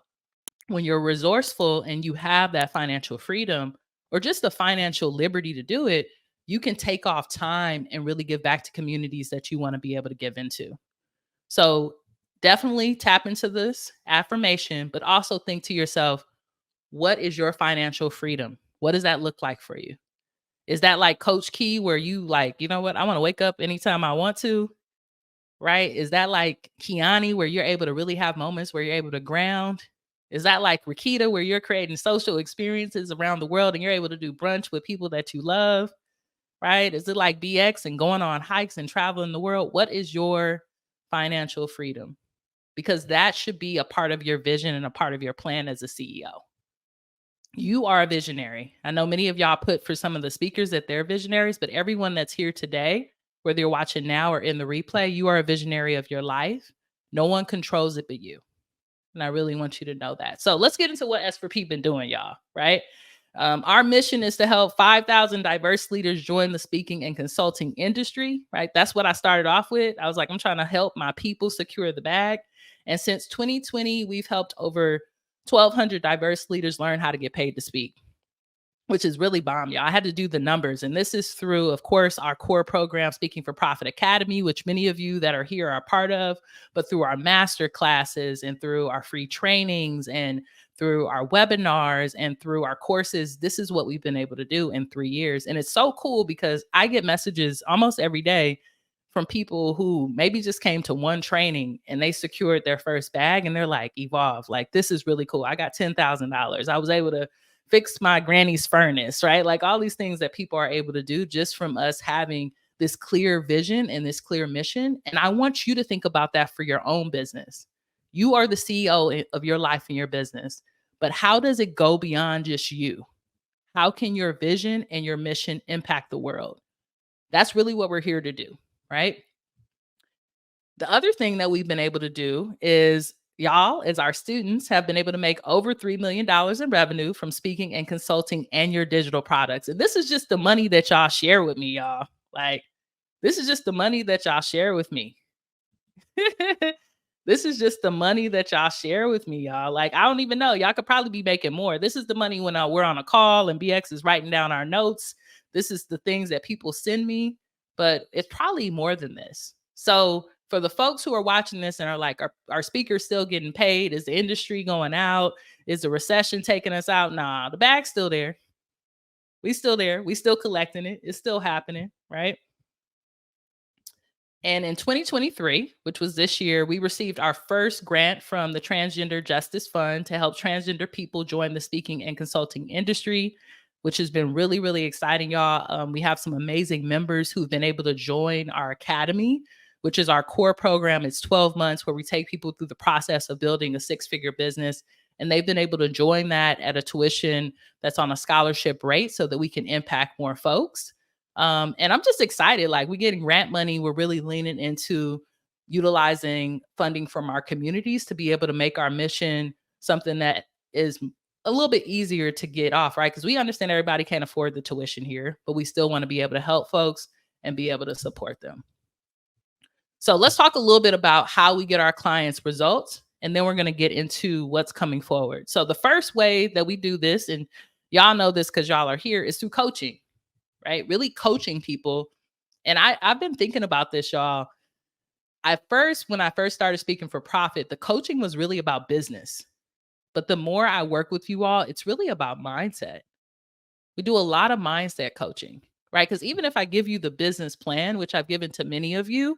when you're resourceful and you have that financial freedom or just the financial liberty to do it, you can take off time and really give back to communities that you want to be able to give into. So definitely tap into this affirmation, but also think to yourself, what is your financial freedom? What does that look like for you? Is that like Coach Key, where you like, you know what, I want to wake up anytime I want to, right? Is that like Kiani, where you're able to really have moments where you're able to ground? Is that like Rakita, where you're creating social experiences around the world and you're able to do brunch with people that you love, right? Is it like BX and going on hikes and traveling the world? What is your financial freedom? Because that should be a part of your vision and a part of your plan as a CEO. You are a visionary. I know many of y'all put for some of the speakers that they're visionaries, but everyone that's here today, whether you're watching now or in the replay, you are a visionary of your life. No one controls it but you. And I really want you to know that. So let's get into what S4P been doing, y'all, right? Our mission is to help 5,000 diverse leaders join the speaking and consulting industry, right? That's what I started off with. I was like, I'm trying to help my people secure the bag. And since 2020, we've helped over 1,200 diverse leaders learn how to get paid to speak, which is really bomb, y'all. I had to do the numbers. And this is through, of course, our core program, Speaking for Profit Academy, which many of you that are here are part of, but through our master classes and through our free trainings and through our webinars and through our courses. This is what we've been able to do in 3 years. And it's so cool because I get messages almost every day from people who maybe just came to one training and they secured their first bag and they're like, Evolve, like, this is really cool. I got $10,000. I was able to fix my granny's furnace, right? Like all these things that people are able to do just from us having this clear vision and this clear mission. And I want you to think about that for your own business. You are the CEO of your life and your business, but how does it go beyond just you? How can your vision and your mission impact the world? That's really what we're here to do, right? The other thing that we've been able to do is y'all, as our students, have been able to make over $3 million in revenue from speaking and consulting and your digital products. And this is just the money that y'all share with me, y'all. Like, this is just the money that y'all share with me. This is just the money that y'all share with me, y'all. Like, I don't even know. Y'all could probably be making more. This is the money when we're on a call and BX is writing down our notes. This is the things that people send me, but it's probably more than this. So for the folks who are watching this and are like, are speakers still getting paid? Is the industry going out? Is the recession taking us out? Nah, the bag's still there. We still there. We still collecting it. It's still happening, right? And in 2023, which was this year, we received our first grant from the Transgender Justice Fund to help transgender people join the speaking and consulting industry, which has been really, really exciting, y'all. We have some amazing members who've been able to join our academy, which is our core program. It's 12 months where we take people through the process of building a 6-figure business. And they've been able to join that at a tuition that's on a scholarship rate so that we can impact more folks. And I'm just excited. Like, we're getting grant money. We're really leaning into utilizing funding from our communities to be able to make our mission something that is a little bit easier to get off, right? Because we understand everybody can't afford the tuition here, but we still want to be able to help folks and be able to support them. So let's talk a little bit about how we get our clients results, and then we're going to get into what's coming forward. So the first way that we do this, and y'all know this because y'all are here, is through coaching. Right? Really coaching people. And I've been thinking about this, y'all. When I first started Speaking for Profit, the coaching was really about business. But the more I work with you all, it's really about mindset. We do a lot of mindset coaching, right? Because even if I give you the business plan, which I've given to many of you,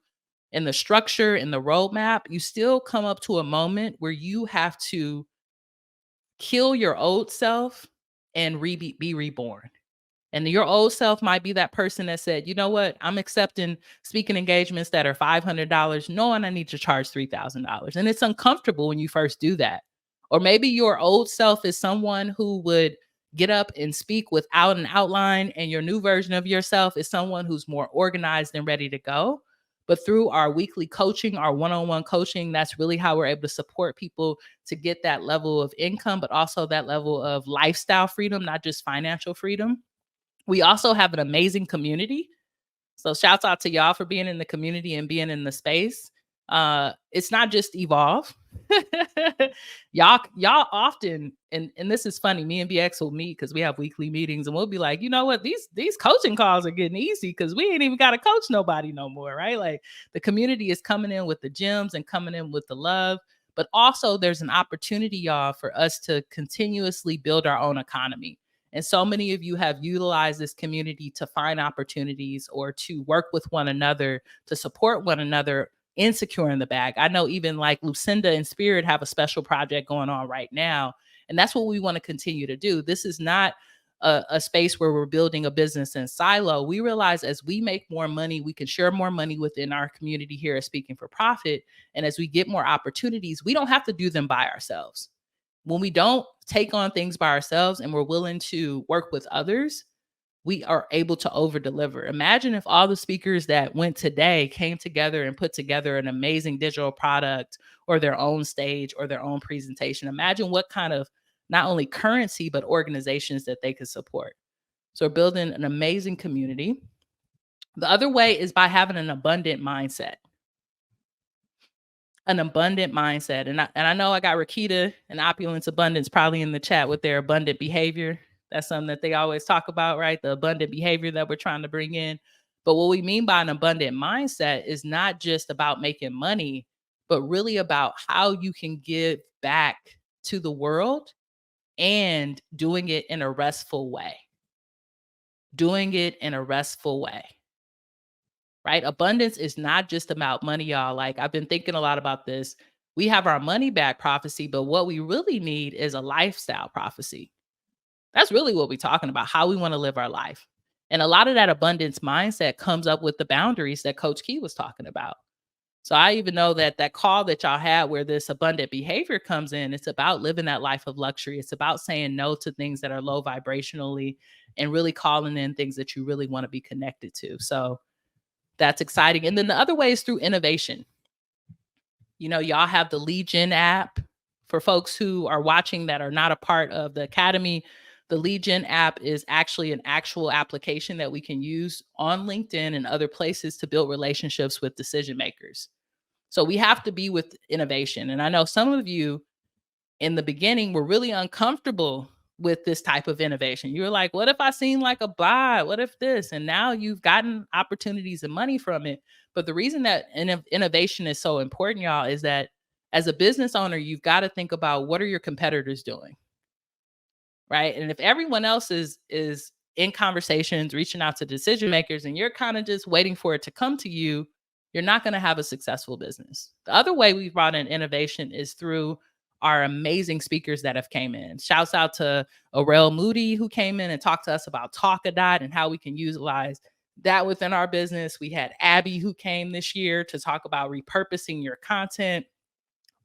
and the structure and the roadmap, you still come up to a moment where you have to kill your old self and be reborn. And your old self might be that person that said, you know what, I'm accepting speaking engagements that are $500, knowing I need to charge $3,000. And it's uncomfortable when you first do that. Or maybe your old self is someone who would get up and speak without an outline, and your new version of yourself is someone who's more organized and ready to go. But through our weekly coaching, our one-on-one coaching, that's really how we're able to support people to get that level of income, but also that level of lifestyle freedom, not just financial freedom. We also have an amazing community. So shouts out to y'all for being in the community and being in the space. It's not just Evolve. y'all often, and this is funny, me and BX will meet because we have weekly meetings, and we'll be like, you know what, these coaching calls are getting easy because we ain't even got to coach nobody no more, right? Like the community is coming in with the gems and coming in with the love, but also there's an opportunity, y'all, for us to continuously build our own economy. And so many of you have utilized this community to find opportunities or to work with one another, to support one another in securing the bag. I know even like Lucinda and Spirit have a special project going on right now. And that's what we want to continue to do. This is not a space where we're building a business in silo. We realize as we make more money, we can share more money within our community here at Speaking for Profit. And as we get more opportunities, we don't have to do them by ourselves. When we don't take on things by ourselves and we're willing to work with others, we are able to over deliver. Imagine if all the speakers that went today came together and put together an amazing digital product or their own stage or their own presentation. Imagine what kind of not only currency, but organizations that they could support. So we're building an amazing community. The other way is by having an abundant mindset. An abundant mindset. And I know I got Rakita and Opulence Abundance probably in the chat with their abundant behavior. That's something that they always talk about, right? The abundant behavior that we're trying to bring in. But what we mean by an abundant mindset is not just about making money, but really about how you can give back to the world and doing it in a restful way. Doing it in a restful way. Right? Abundance is not just about money, y'all. Like I've been thinking a lot about this. We have our money back prophecy, but what we really need is a lifestyle prophecy. That's really what we're talking about, how we want to live our life. And a lot of that abundance mindset comes up with the boundaries that Coach Key was talking about. So I even know that that call that y'all had where this abundant behavior comes in, it's about living that life of luxury. It's about saying no to things that are low vibrationally and really calling in things that you really want to be connected to. So that's exciting. And then the other way is through innovation. You know, y'all have the Lead Gen app. For folks who are watching that are not a part of the Academy, the Lead Gen app is actually an actual application that we can use on LinkedIn and other places to build relationships with decision makers. So we have to be with innovation. And I know some of you in the beginning were really uncomfortable with this type of innovation. You're like, what if I seem like a bot? What if this? And now you've gotten opportunities and money from it. But the reason that innovation is so important, y'all, is that as a business owner, you've got to think about what are your competitors doing, right? And if everyone else is in conversations, reaching out to decision makers, and you're kind of just waiting for it to come to you, you're not going to have a successful business. The other way we've brought in innovation is through our amazing speakers that have came in. Shouts out to Aurel Moody, who came in and talked to us about Talkadot and how we can utilize that within our business. We had Abby, who came this year to talk about repurposing your content.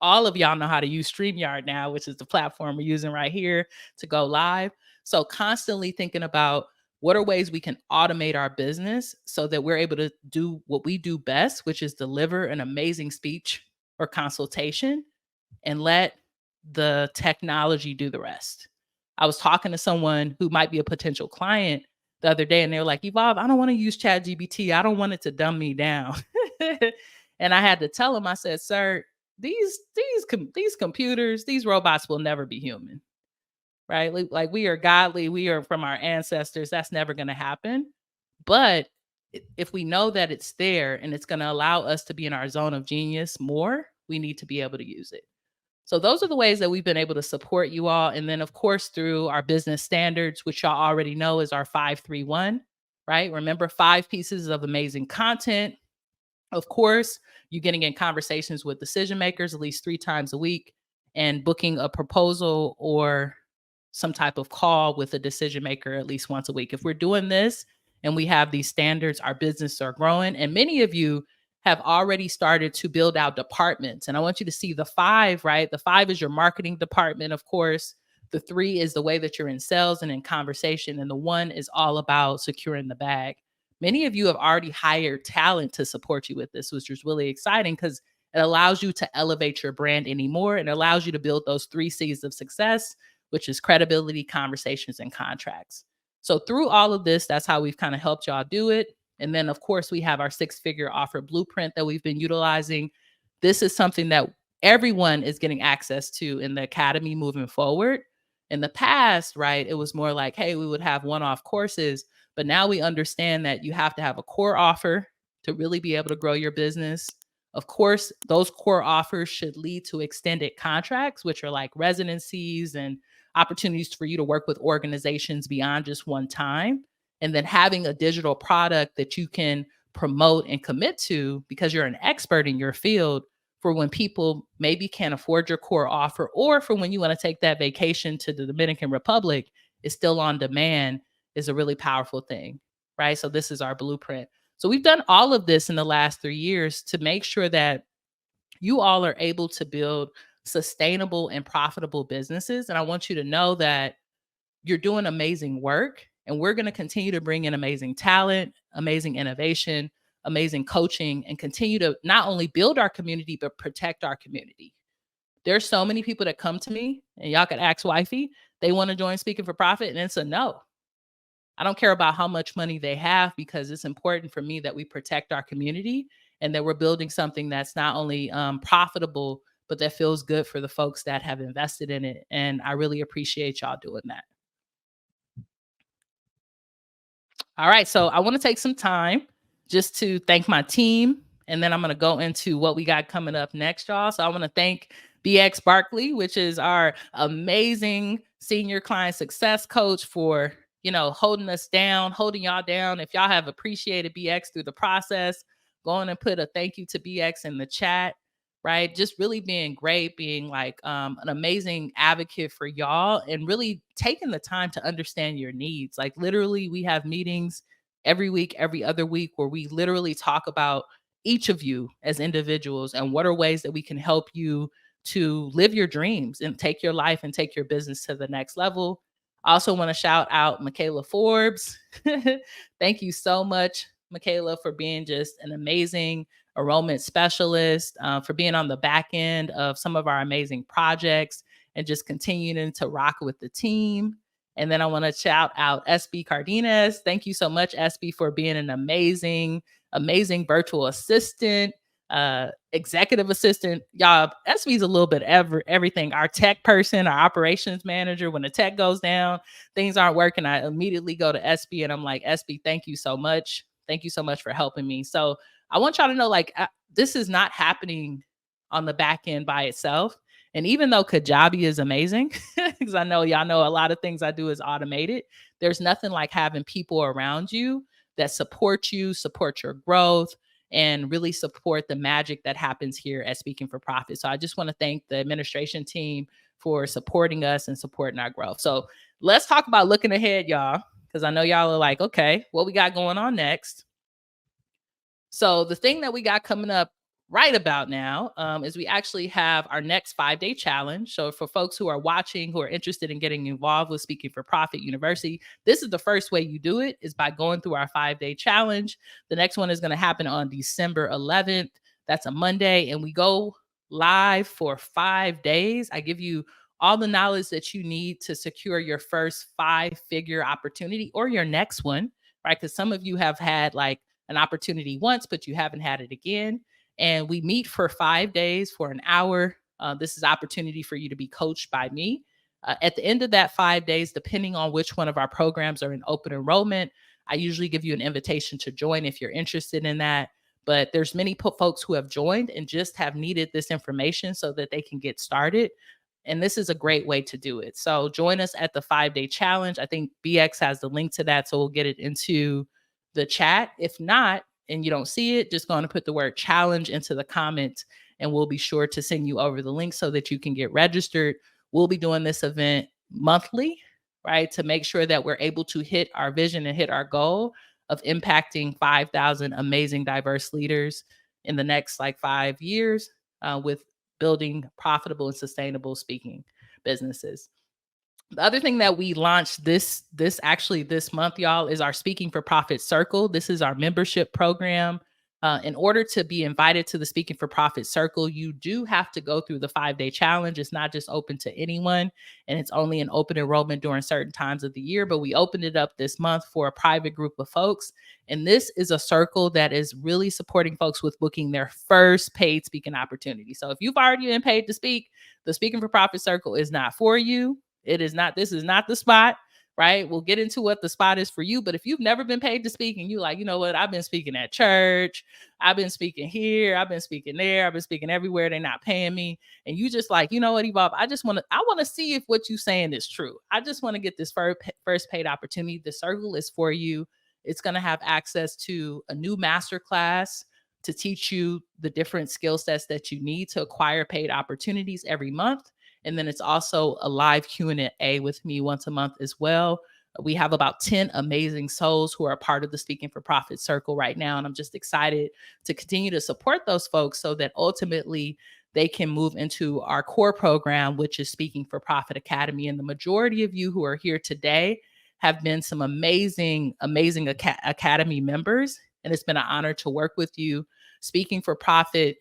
All of y'all know how to use StreamYard now, which is the platform we're using right here to go live. So constantly thinking about what are ways we can automate our business so that we're able to do what we do best, which is deliver an amazing speech or consultation and let the technology do the rest. I was talking to someone who might be a potential client the other day, and they were like, Evolve, I don't want to use ChatGPT. I don't want it to dumb me down. And I had to tell him, I said, sir, these computers, these robots will never be human, right? Like we are godly. We are from our ancestors. That's never going to happen. But if we know that it's there and it's going to allow us to be in our zone of genius more, we need to be able to use it. So those are the ways that we've been able to support you all. And then, of course, through our business standards, which y'all already know is our 531, right? Remember, 5 pieces of amazing content. Of course, you're getting in conversations with decision makers at least 3 times a week and booking a proposal or some type of call with a decision maker at least once a week. If we're doing this and we have these standards, our business are growing. And many of you have already started to build out departments. And I want you to see the 5, right? The 5 is your marketing department, of course. The 3 is the way that you're in sales and in conversation. And the 1 is all about securing the bag. many of you have already hired talent to support you with this, which is really exciting because it allows you to elevate your brand anymore and allows you to build those 3 C's of success, which is credibility, conversations, and contracts. So through all of this, that's how we've kind of helped y'all do it. And then, of course, we have our 6-figure offer blueprint that we've been utilizing. This is something that everyone is getting access to in the academy moving forward. In the past, right, it was more like, hey, we would have one-off courses, but now we understand that you have to have a core offer to really be able to grow your business. Of course, those core offers should lead to extended contracts, which are like residencies and opportunities for you to work with organizations beyond just one time. And then having a digital product that you can promote and commit to because you're an expert in your field for when people maybe can't afford your core offer, or for when you want to take that vacation to the Dominican Republic, is still on demand, is a really powerful thing, right? So this is our blueprint. So we've done all of this in the last 3 years to make sure that you all are able to build sustainable and profitable businesses. And I want you to know that you're doing amazing work, and we're going to continue to bring in amazing talent, amazing innovation, amazing coaching, and continue to not only build our community, but protect our community. There's so many people that come to me, and y'all could ask wifey, they want to join Speaking for Profit, and it's a no. I don't care about how much money they have, because it's important for me that we protect our community and that we're building something that's not only profitable, but that feels good for the folks that have invested in it. And I really appreciate y'all doing that. All right, so I want to take some time just to thank my team, and then I'm going to go into what we got coming up next, y'all. So I want to thank BX Barkley, which is our amazing senior client success coach, for holding us down, holding y'all down. If y'all have appreciated BX through the process, go on and put a thank you to BX in the chat, right? Just really being great, being like an amazing advocate for y'all, and really taking the time to understand your needs. Like literally, we have meetings every week, every other week, where we literally talk about each of you as individuals and what are ways that we can help you to live your dreams and take your life and take your business to the next level. I also want to shout out Michaela Forbes. Thank you so much, Michaela, for being just an amazing enrollment specialist, for being on the back end of some of our amazing projects and just continuing to rock with the team. And then I want to shout out SB Cardenas. Thank you so much, SB, for being an amazing virtual assistant, executive assistant. Y'all, SB's a little bit everything. Our tech person, our operations manager. When the tech goes down, things aren't working, I immediately go to SB and I'm like, SB, thank you so much. Thank you so much for helping me. So I want y'all to know, like, this is not happening on the back end by itself. And even though Kajabi is amazing, because I know y'all know a lot of things I do is automated, there's nothing like having people around you that support you, support your growth, and really support the magic that happens here at Speaking for Profit. So I just want to thank the administration team for supporting us and supporting our growth. So let's talk about looking ahead, y'all, because I know y'all are like, okay, what we got going on next? So the thing that we got coming up right about now is we actually have our next 5-day challenge. So for folks who are watching, who are interested in getting involved with Speaking for Profit University, this is the first way you do it, is by going through our 5-day challenge. The next one is going to happen on December 11th. That's a Monday. And we go live for 5 days. I give you all the knowledge that you need to secure your first 5-figure opportunity, or your next one, right? Because some of you have had like an opportunity once, but you haven't had it again. And we meet for 5 days for an hour. This is opportunity for you to be coached by me. At the end of that 5 days, depending on which one of our programs are in open enrollment, I usually give you an invitation to join if you're interested in that. But there's many folks who have joined and just have needed this information so that they can get started. And this is a great way to do it. So join us at the 5-day challenge. I think BX has the link to that, so we'll get it into the chat. If not, and you don't see it, just going to put the word challenge into the comments, and we'll be sure to send you over the link so that you can get registered. We'll be doing this event monthly, right, to make sure that we're able to hit our vision and hit our goal of impacting 5,000 amazing, diverse leaders in the next 5 years with building profitable and sustainable speaking businesses. The other thing that we launched this month, y'all, is our Speaking for Profit Circle. This is our membership program. In order to be invited to the Speaking for Profit Circle, you do have to go through the 5-day challenge. It's not just open to anyone, and it's only an open enrollment during certain times of the year. But we opened it up this month for a private group of folks. And this is a circle that is really supporting folks with booking their first paid speaking opportunity. So if you've already been paid to speak, the Speaking for Profit Circle is not for you. It is not, this is not the spot, right? We'll get into what the spot is for you. But if you've never been paid to speak and you like, you know what, I've been speaking at church, I've been speaking here, I've been speaking there, I've been speaking everywhere, they're not paying me. And you just like, you know what, Evolve, I want to see if what you're saying is true. I just want to get this first paid opportunity. The circle is for you. It's going to have access to a new masterclass to teach you the different skill sets that you need to acquire paid opportunities every month. And then it's also a live Q&A with me once a month as well. We have about 10 amazing souls who are part of the Speaking for Profit Circle right now. And I'm just excited to continue to support those folks so that ultimately they can move into our core program, which is Speaking for Profit Academy. And the majority of you who are here today have been some amazing Academy members. And it's been an honor to work with you. Speaking for Profit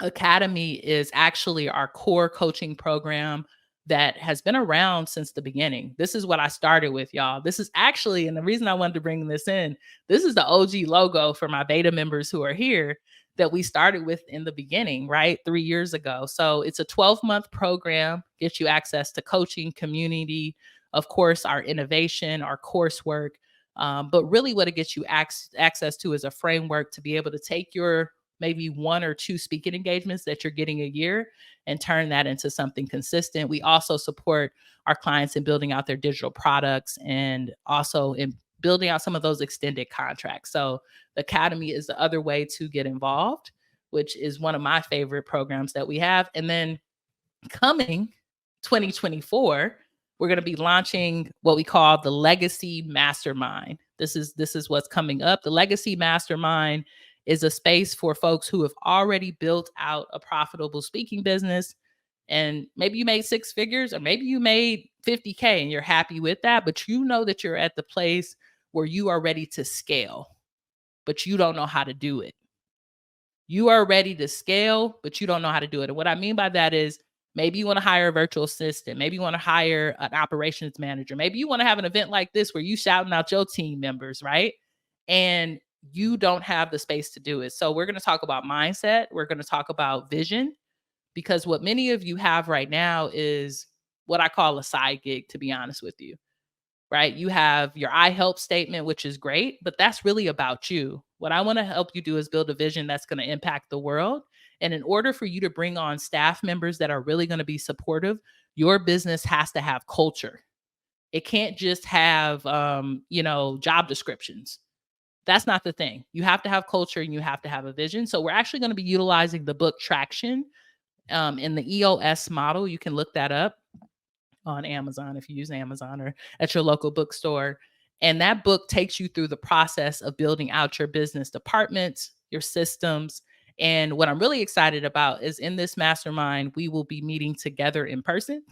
Academy is actually our core coaching program that has been around since the beginning. This is what I started with, y'all. This is actually, and the reason I wanted to bring this in, this is the OG logo for my beta members who are here that we started with in the beginning, right? 3 years ago. So it's a 12-month program, gets you access to coaching, community, of course, our innovation, our coursework. But really what it gets you access to is a framework to be able to take your maybe 1 or 2 speaking engagements that you're getting a year and turn that into something consistent. We also support our clients in building out their digital products and also in building out some of those extended contracts. So the Academy is the other way to get involved, which is one of my favorite programs that we have. And then coming 2024, we're going to be launching what we call the Legacy Mastermind. This is what's coming up. The Legacy Mastermind is a space for folks who have already built out a profitable speaking business. And maybe you made 6 figures, or maybe you made 50K and you're happy with that, but you know that you're at the place where you are ready to scale, but you don't know how to do it. You are ready to scale, but you don't know how to do it. And what I mean by that is maybe you want to hire a virtual assistant. Maybe you want to hire an operations manager. Maybe you want to have an event like this where you shouting out your team members, right? And you don't have the space to do it. So we're going to talk about mindset. We're going to talk about vision, because what many of you have right now is what I call a side gig, to be honest with you, right? You have your I help statement, which is great, but that's really about you. What I want to help you do is build a vision that's going to impact the world. And in order for you to bring on staff members that are really going to be supportive, your business has to have culture. It can't just have, job descriptions. That's not the thing. You have to have culture and you have to have a vision. So we're actually going to be utilizing the book Traction in the EOS model. You can look that up on Amazon if you use Amazon, or at your local bookstore. And that book takes you through the process of building out your business departments, your systems. And what I'm really excited about is in this mastermind, we will be meeting together in person,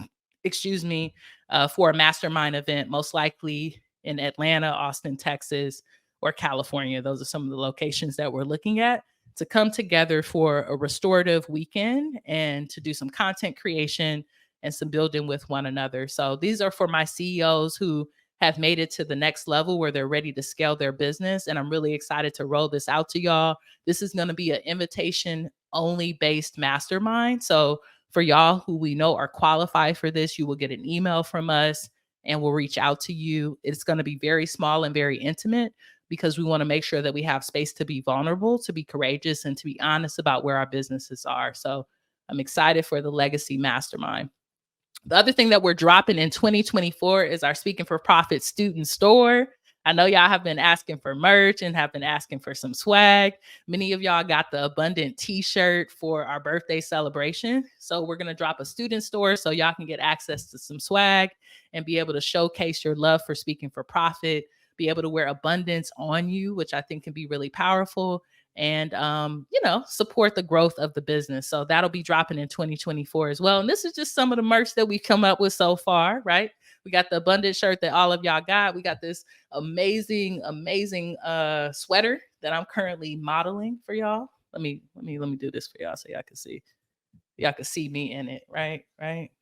for a mastermind event, most likely in Atlanta, Austin, Texas, or California. Those are some of the locations that we're looking at, to come together for a restorative weekend and to do some content creation and some building with one another. So these are for my CEOs who have made it to the next level where they're ready to scale their business. And I'm really excited to roll this out to y'all. This is going to be an invitation only based mastermind. So for y'all who we know are qualified for this, you will get an email from us and we'll reach out to you. It's going to be very small and very intimate, because we want to make sure that we have space to be vulnerable, to be courageous, and to be honest about where our businesses are. So I'm excited for the Legacy Mastermind. The other thing that we're dropping in 2024 is our Speaking for Profit student store. I know y'all have been asking for merch and have been asking for some swag. Many of y'all got the Abundant t-shirt for our birthday celebration. So we're going to drop a student store so y'all can get access to some swag and be able to showcase your love for Speaking for Profit, be able to wear abundance on you, which I think can be really powerful, and, support the growth of the business. So that'll be dropping in 2024 as well. And this is just some of the merch that we've come up with so far, right? We got the abundant shirt that all of y'all got. We got this amazing sweater that I'm currently modeling for y'all. Let me do this for y'all so y'all can see. Y'all can see me in it, right?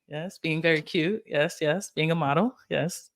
Yes, being very cute. Yes, being a model. Yes.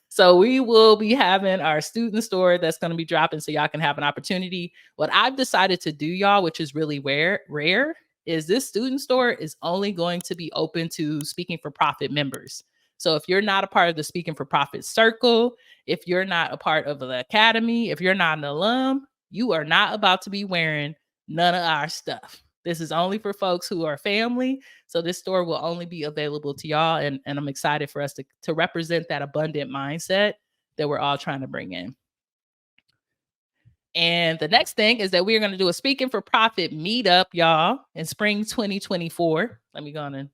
So we will be having our student store that's going to be dropping so y'all can have an opportunity. What I've decided to do, y'all, which is really rare, is this student store is only going to be open to Speaking for Profit members. So if you're not a part of the Speaking for Profit circle, if you're not a part of the academy, if you're not an alum, you are not about to be wearing none of our stuff. This is only for folks who are family. So this store will only be available to y'all. And I'm excited for us to represent that abundant mindset that we're all trying to bring in. And the next thing is that we're going to do a Speaking for Profit meetup, y'all, in spring 2024. Let me go on and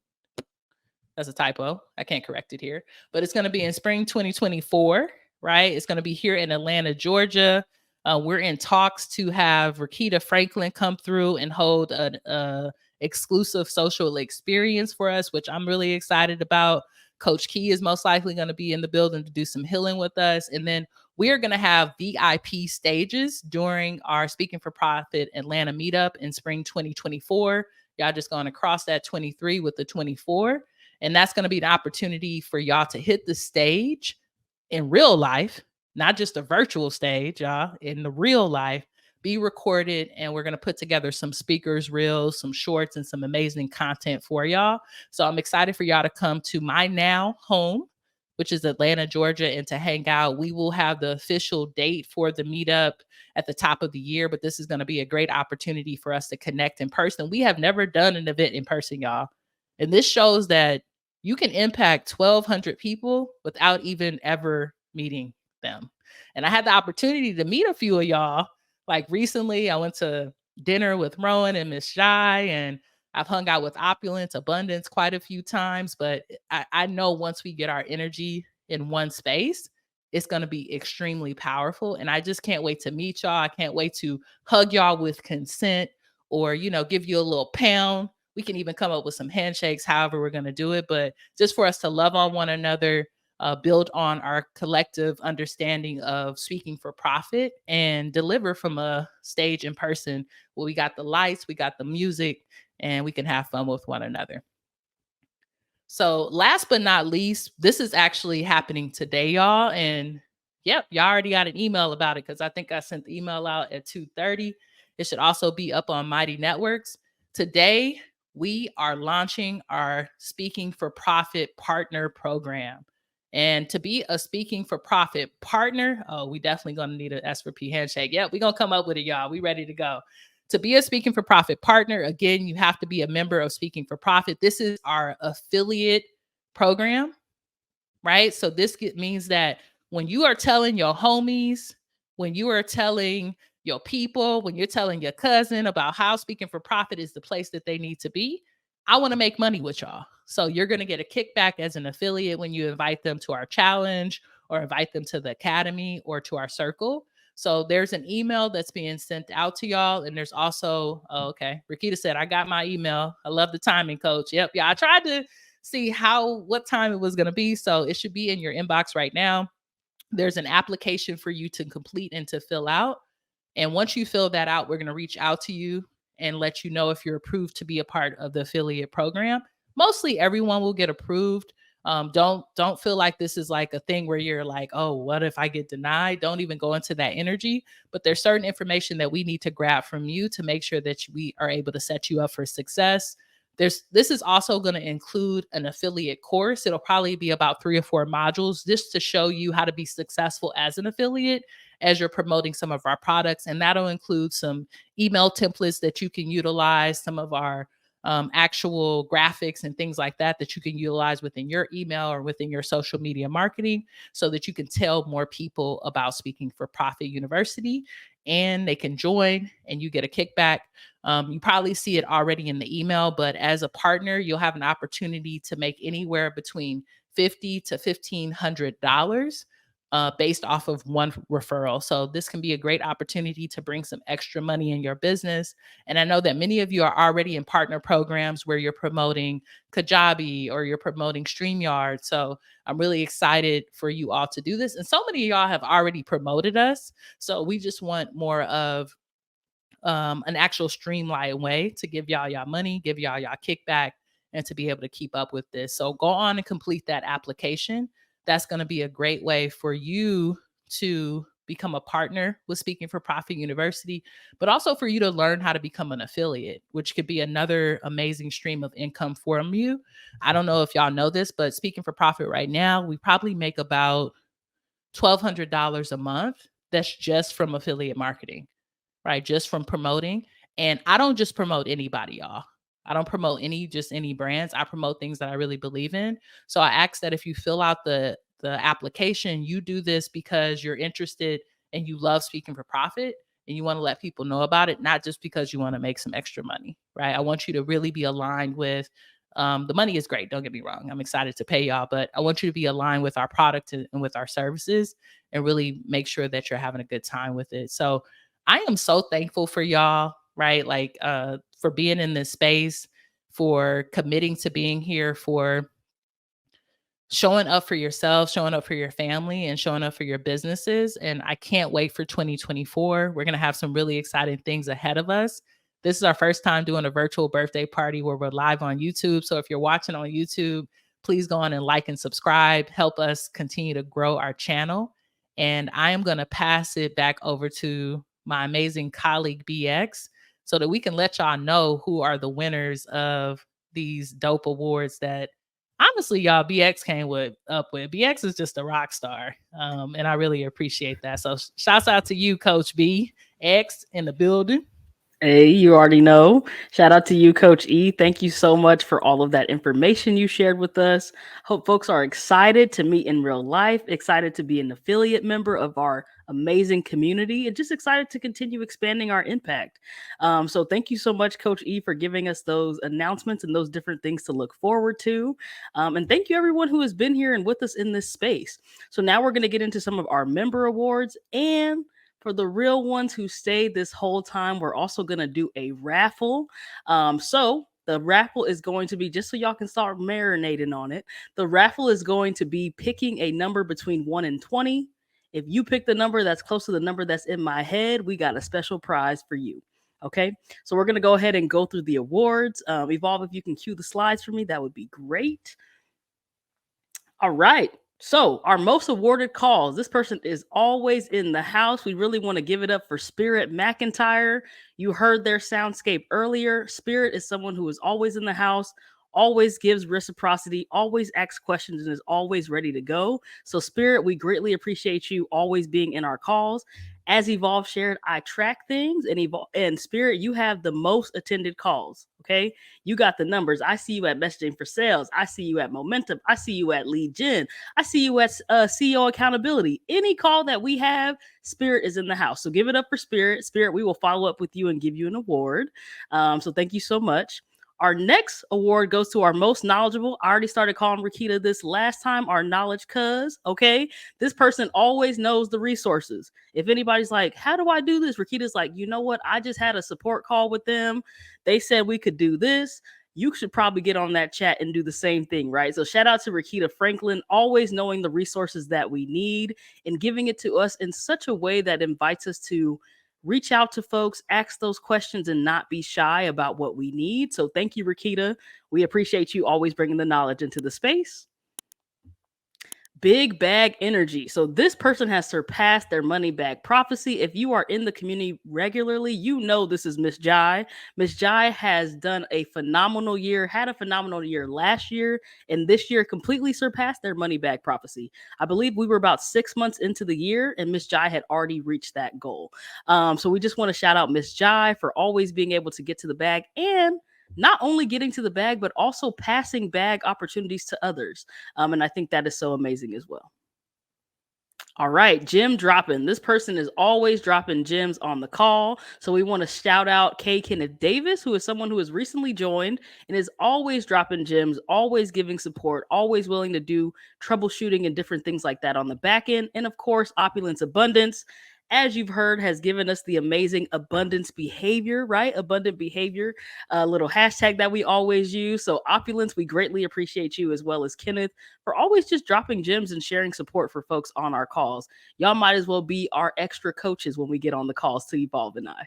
that's a typo. I can't correct it here, but it's going to be in spring 2024, right? It's going to be here in Atlanta, Georgia. We're in talks to have Rakita Franklin come through and hold an exclusive social experience for us, which I'm really excited about. Coach Key is most likely going to be in the building to do some healing with us. And then we are going to have VIP stages during our Speaking for Profit Atlanta meetup in spring 2024. Y'all just going to cross that 23 with the 24. And that's going to be an opportunity for y'all to hit the stage in real life, not just a virtual stage, y'all, in the real life, be recorded. And we're going to put together some speakers reels, some shorts, and some amazing content for y'all. So I'm excited for y'all to come to my now home, which is Atlanta, Georgia, and to hang out. We will have the official date for the meetup at the top of the year, but this is going to be a great opportunity for us to connect in person. We have never done an event in person, y'all. And this shows that you can impact 1,200 people without even ever meeting them. And I had the opportunity to meet a few of y'all. Like recently, I went to dinner with Rowan and Miss Shy, and I've hung out with Opulence, Abundance quite a few times. But I know once we get our energy in one space, it's going to be extremely powerful. And I just can't wait to meet y'all. I can't wait to hug y'all with consent or, give you a little pound. We can even come up with some handshakes, however we're going to do it. But just for us to love on one another, build on our collective understanding of speaking for profit and deliver from a stage in person where we got the lights, we got the music, and we can have fun with one another. So last but not least, this is actually happening today, y'all. And yep, y'all already got an email about it because I think I sent the email out at 2:30. It should also be up on Mighty Networks. Today, we are launching our Speaking for Profit Partner Program. And to be a Speaking for Profit partner, we definitely going to need an S4P handshake. Yep, we're going to come up with it, y'all. We ready to go. To be a Speaking for Profit partner, again, you have to be a member of Speaking for Profit. This is our affiliate program, right? So this means that when you are telling your homies, when you are telling your people, when you're telling your cousin about how Speaking for Profit is the place that they need to be, I want to make money with y'all. So you're going to get a kickback as an affiliate when you invite them to our challenge or invite them to the academy or to our circle. So there's an email that's being sent out to y'all. And there's also, Rakita said, I got my email. I love the timing, coach. Yep. Yeah. I tried to see what time it was going to be. So it should be in your inbox right now. There's an application for you to complete and to fill out. And once you fill that out, we're going to reach out to you and let you know if you're approved to be a part of the affiliate program. Mostly everyone will get approved. Don't feel like this is like a thing where you're like, oh, what if I get denied? Don't even go into that energy. But there's certain information that we need to grab from you to make sure that we are able to set you up for success. This is also going to include an affiliate course. It'll probably be about 3 or 4 modules just to show you how to be successful as an affiliate as you're promoting some of our products. And that'll include some email templates that you can utilize, some of our actual graphics and things like that you can utilize within your email or within your social media marketing so that you can tell more people about Speaking for Profit University and they can join and you get a kickback. You probably see it already in the email, but as a partner, you'll have an opportunity to make anywhere between $50 to $1,500 based off of one referral. So this can be a great opportunity to bring some extra money in your business. And I know that many of you are already in partner programs where you're promoting Kajabi or you're promoting StreamYard. So I'm really excited for you all to do this. And so many of y'all have already promoted us. So we just want more of an actual streamlined way to give y'all money, give y'all kickback, and to be able to keep up with this. So go on and complete that application. That's going to be a great way for you to become a partner with Speaking for Profit University, but also for you to learn how to become an affiliate, which could be another amazing stream of income for you. I don't know if y'all know this, but Speaking for Profit right now, we probably make about $1,200 a month. That's just from affiliate marketing, right? Just from promoting. And I don't just promote anybody, y'all. I don't promote just any brands. I promote things that I really believe in. So I ask that if you fill out the application, you do this because you're interested and you love Speaking for Profit and you want to let people know about it, not just because you want to make some extra money, right? I want you to really be aligned with the money is great. Don't get me wrong. I'm excited to pay y'all, but I want you to be aligned with our product and with our services and really make sure that you're having a good time with it. So I am so thankful for y'all, right? Like for being in this space, for committing to being here, for showing up for yourself, showing up for your family, and showing up for your businesses. And I can't wait for 2024. We're going to have some really exciting things ahead of us. This is our first time doing a virtual birthday party where we're live on YouTube. So if you're watching on YouTube, please go on and like and subscribe. Help us continue to grow our channel. And I am going to pass it back over to my amazing colleague, BX, so that we can let y'all know who are the winners of these dope awards that honestly, y'all, BX came up with. BX is just a rock star. And I really appreciate that. So shouts out to you, Coach B, X in the building. Hey, you already know. Shout out to you, Coach E. Thank you so much for all of that information you shared with us. Hope folks are excited to meet in real life, excited to be an affiliate member of our amazing community, and just excited to continue expanding our impact. So thank you so much, Coach E, for giving us those announcements and those different things to look forward to. And thank you, everyone who has been here and with us in this space. So now we're going to get into some of our member awards, and for the real ones who stayed this whole time, we're also going to do a raffle. So the raffle is going to be, just so y'all can start marinating on it, the raffle is going to be picking a number between 1 and 20. If you pick the number that's close to the number that's in my head, we got a special prize for you. Okay, so we're going to go ahead and go through the awards. Evolve, if you can cue the slides for me, that would be great. All right. So our most awarded calls, this person is always in the house. We really want to give it up for Spirit McIntyre. You heard their soundscape earlier. Spirit is someone who is always in the house, always gives reciprocity, always asks questions, and is always ready to go. So Spirit, we greatly appreciate you always being in our calls. As Evolve shared, I track things, and Spirit, you have the most attended calls. Okay, you got the numbers. I see you at Messaging for Sales. I see you at Momentum. I see you at Lead Gen. I see you at CEO Accountability. Any call that we have, Spirit is in the house. So give it up for Spirit. Spirit, we will follow up with you and give you an award. So thank you so much. Our next award goes to our most knowledgeable. I already started calling Rakita this last time, our knowledge cuz, okay? This person always knows the resources. If anybody's like, how do I do this? Rakita's like, you know what? I just had a support call with them. They said we could do this. You should probably get on that chat and do the same thing, right? So shout out to Rakita Franklin, always knowing the resources that we need and giving it to us in such a way that invites us to reach out to folks, ask those questions, and not be shy about what we need. So thank you, Rakita. We appreciate you always bringing the knowledge into the space. Big Bag Energy. So this person has surpassed their money bag prophecy. If you are in the community regularly, you know this is Miss Jai. Miss Jai has done a phenomenal year, had a phenomenal year last year, and this year completely surpassed their money bag prophecy. I believe we were about 6 months into the year, and Miss Jai had already reached that goal. So we just want to shout out Miss Jai for always being able to get to the bag, and not only getting to the bag, but also passing bag opportunities to others. And I think that is so amazing as well. All right, gem dropping. This person is always dropping gems on the call. So we want to shout out K. Kenneth Davis, who is someone who has recently joined and is always dropping gems, always giving support, always willing to do troubleshooting and different things like that on the back end. And of course, Opulence Abundance, as you've heard, has given us the amazing abundance behavior, right? Abundant behavior, a little hashtag that we always use. So Opulence, we greatly appreciate you, as well as Kenneth, for always just dropping gems and sharing support for folks on our calls. Y'all might as well be our extra coaches when we get on the calls to Evolve and I.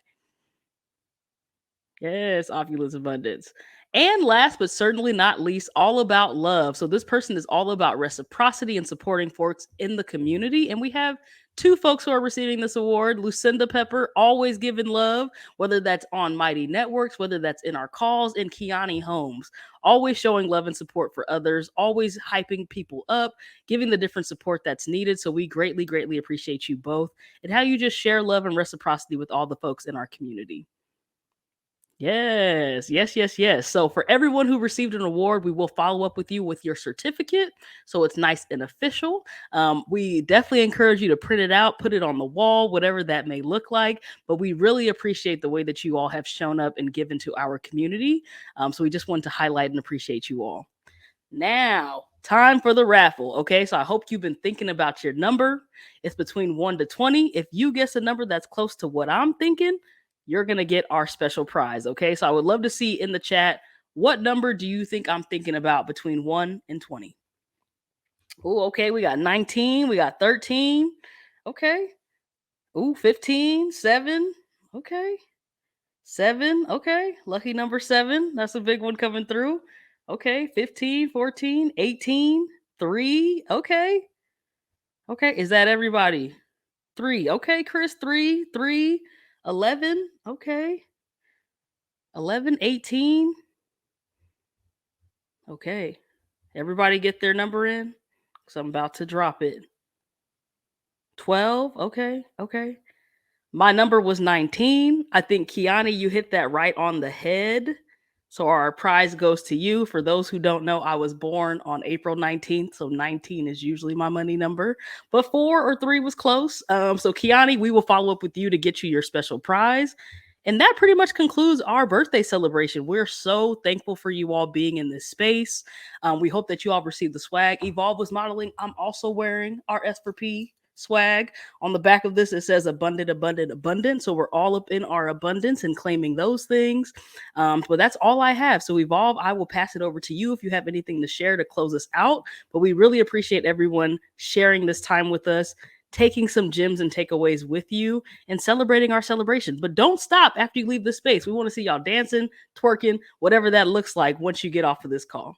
Yes, Opulence Abundance. And last but certainly not least, All About Love. So this person is all about reciprocity and supporting folks in the community. And we have two folks who are receiving this award. Lucinda Pepper, always giving love, whether that's on Mighty Networks, whether that's in our calls, and Kiani Holmes, always showing love and support for others, always hyping people up, giving the different support that's needed. So we greatly, greatly appreciate you both and how you just share love and reciprocity with all the folks in our community. Yes, yes, yes, yes. So for everyone who received an award, we will follow up with you with your certificate. So it's nice and official. We definitely encourage you to print it out, put it on the wall, whatever that may look like. But we really appreciate the way that you all have shown up and given to our community. So we just wanted to highlight and appreciate you all. Now, time for the raffle. Okay, so I hope you've been thinking about your number. It's between 1 to 20. If you guess a number that's close to what I'm thinking, you're going to get our special prize. Okay, so I would love to see in the chat, what number do you think I'm thinking about between 1 and 20? Oh, okay, we got 19, we got 13. Okay. Ooh, 15, 7. Okay. 7. Okay. Lucky number 7. That's a big one coming through. Okay. 15, 14, 18, 3. Okay. Okay. Is that everybody? 3. Okay, Chris. 3, 3, 11. Okay. 11, 18. Okay. Everybody get their number in? Because I'm about to drop it. 12. Okay. Okay. My number was 19. I think, Kiani, you hit that right on the head. So our prize goes to you. For those who don't know, I was born on April 19th. So 19 is usually my money number. But 4 or 3 was close. So Kiani, we will follow up with you to get you your special prize. And that pretty much concludes our birthday celebration. We're so thankful for you all being in this space. We hope that you all received the swag. Evolve was modeling. I'm also wearing our S4P swag. On the back of this, it says abundant, abundant, abundant. So we're all up in our abundance and claiming those things. But that's all I have. So Evolve, I will pass it over to you if you have anything to share to close us out. But we really appreciate everyone sharing this time with us, taking some gems and takeaways with you, and celebrating our celebration. But don't stop after you leave this space. We want to see y'all dancing, twerking, whatever that looks like once you get off of this call.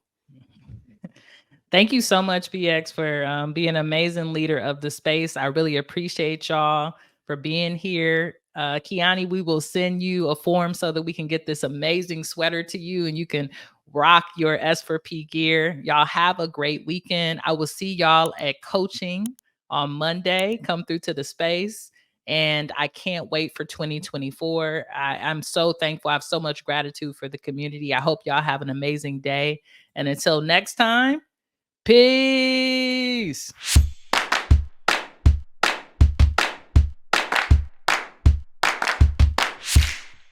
Thank you so much, BX, for being an amazing leader of the space. I really appreciate y'all for being here. Kiani, we will send you a form so that we can get this amazing sweater to you and you can rock your S4P gear. Y'all have a great weekend. I will see y'all at coaching on Monday. Come through to the space. And I can't wait for 2024. I'm so thankful. I have so much gratitude for the community. I hope y'all have an amazing day. And until next time, peace.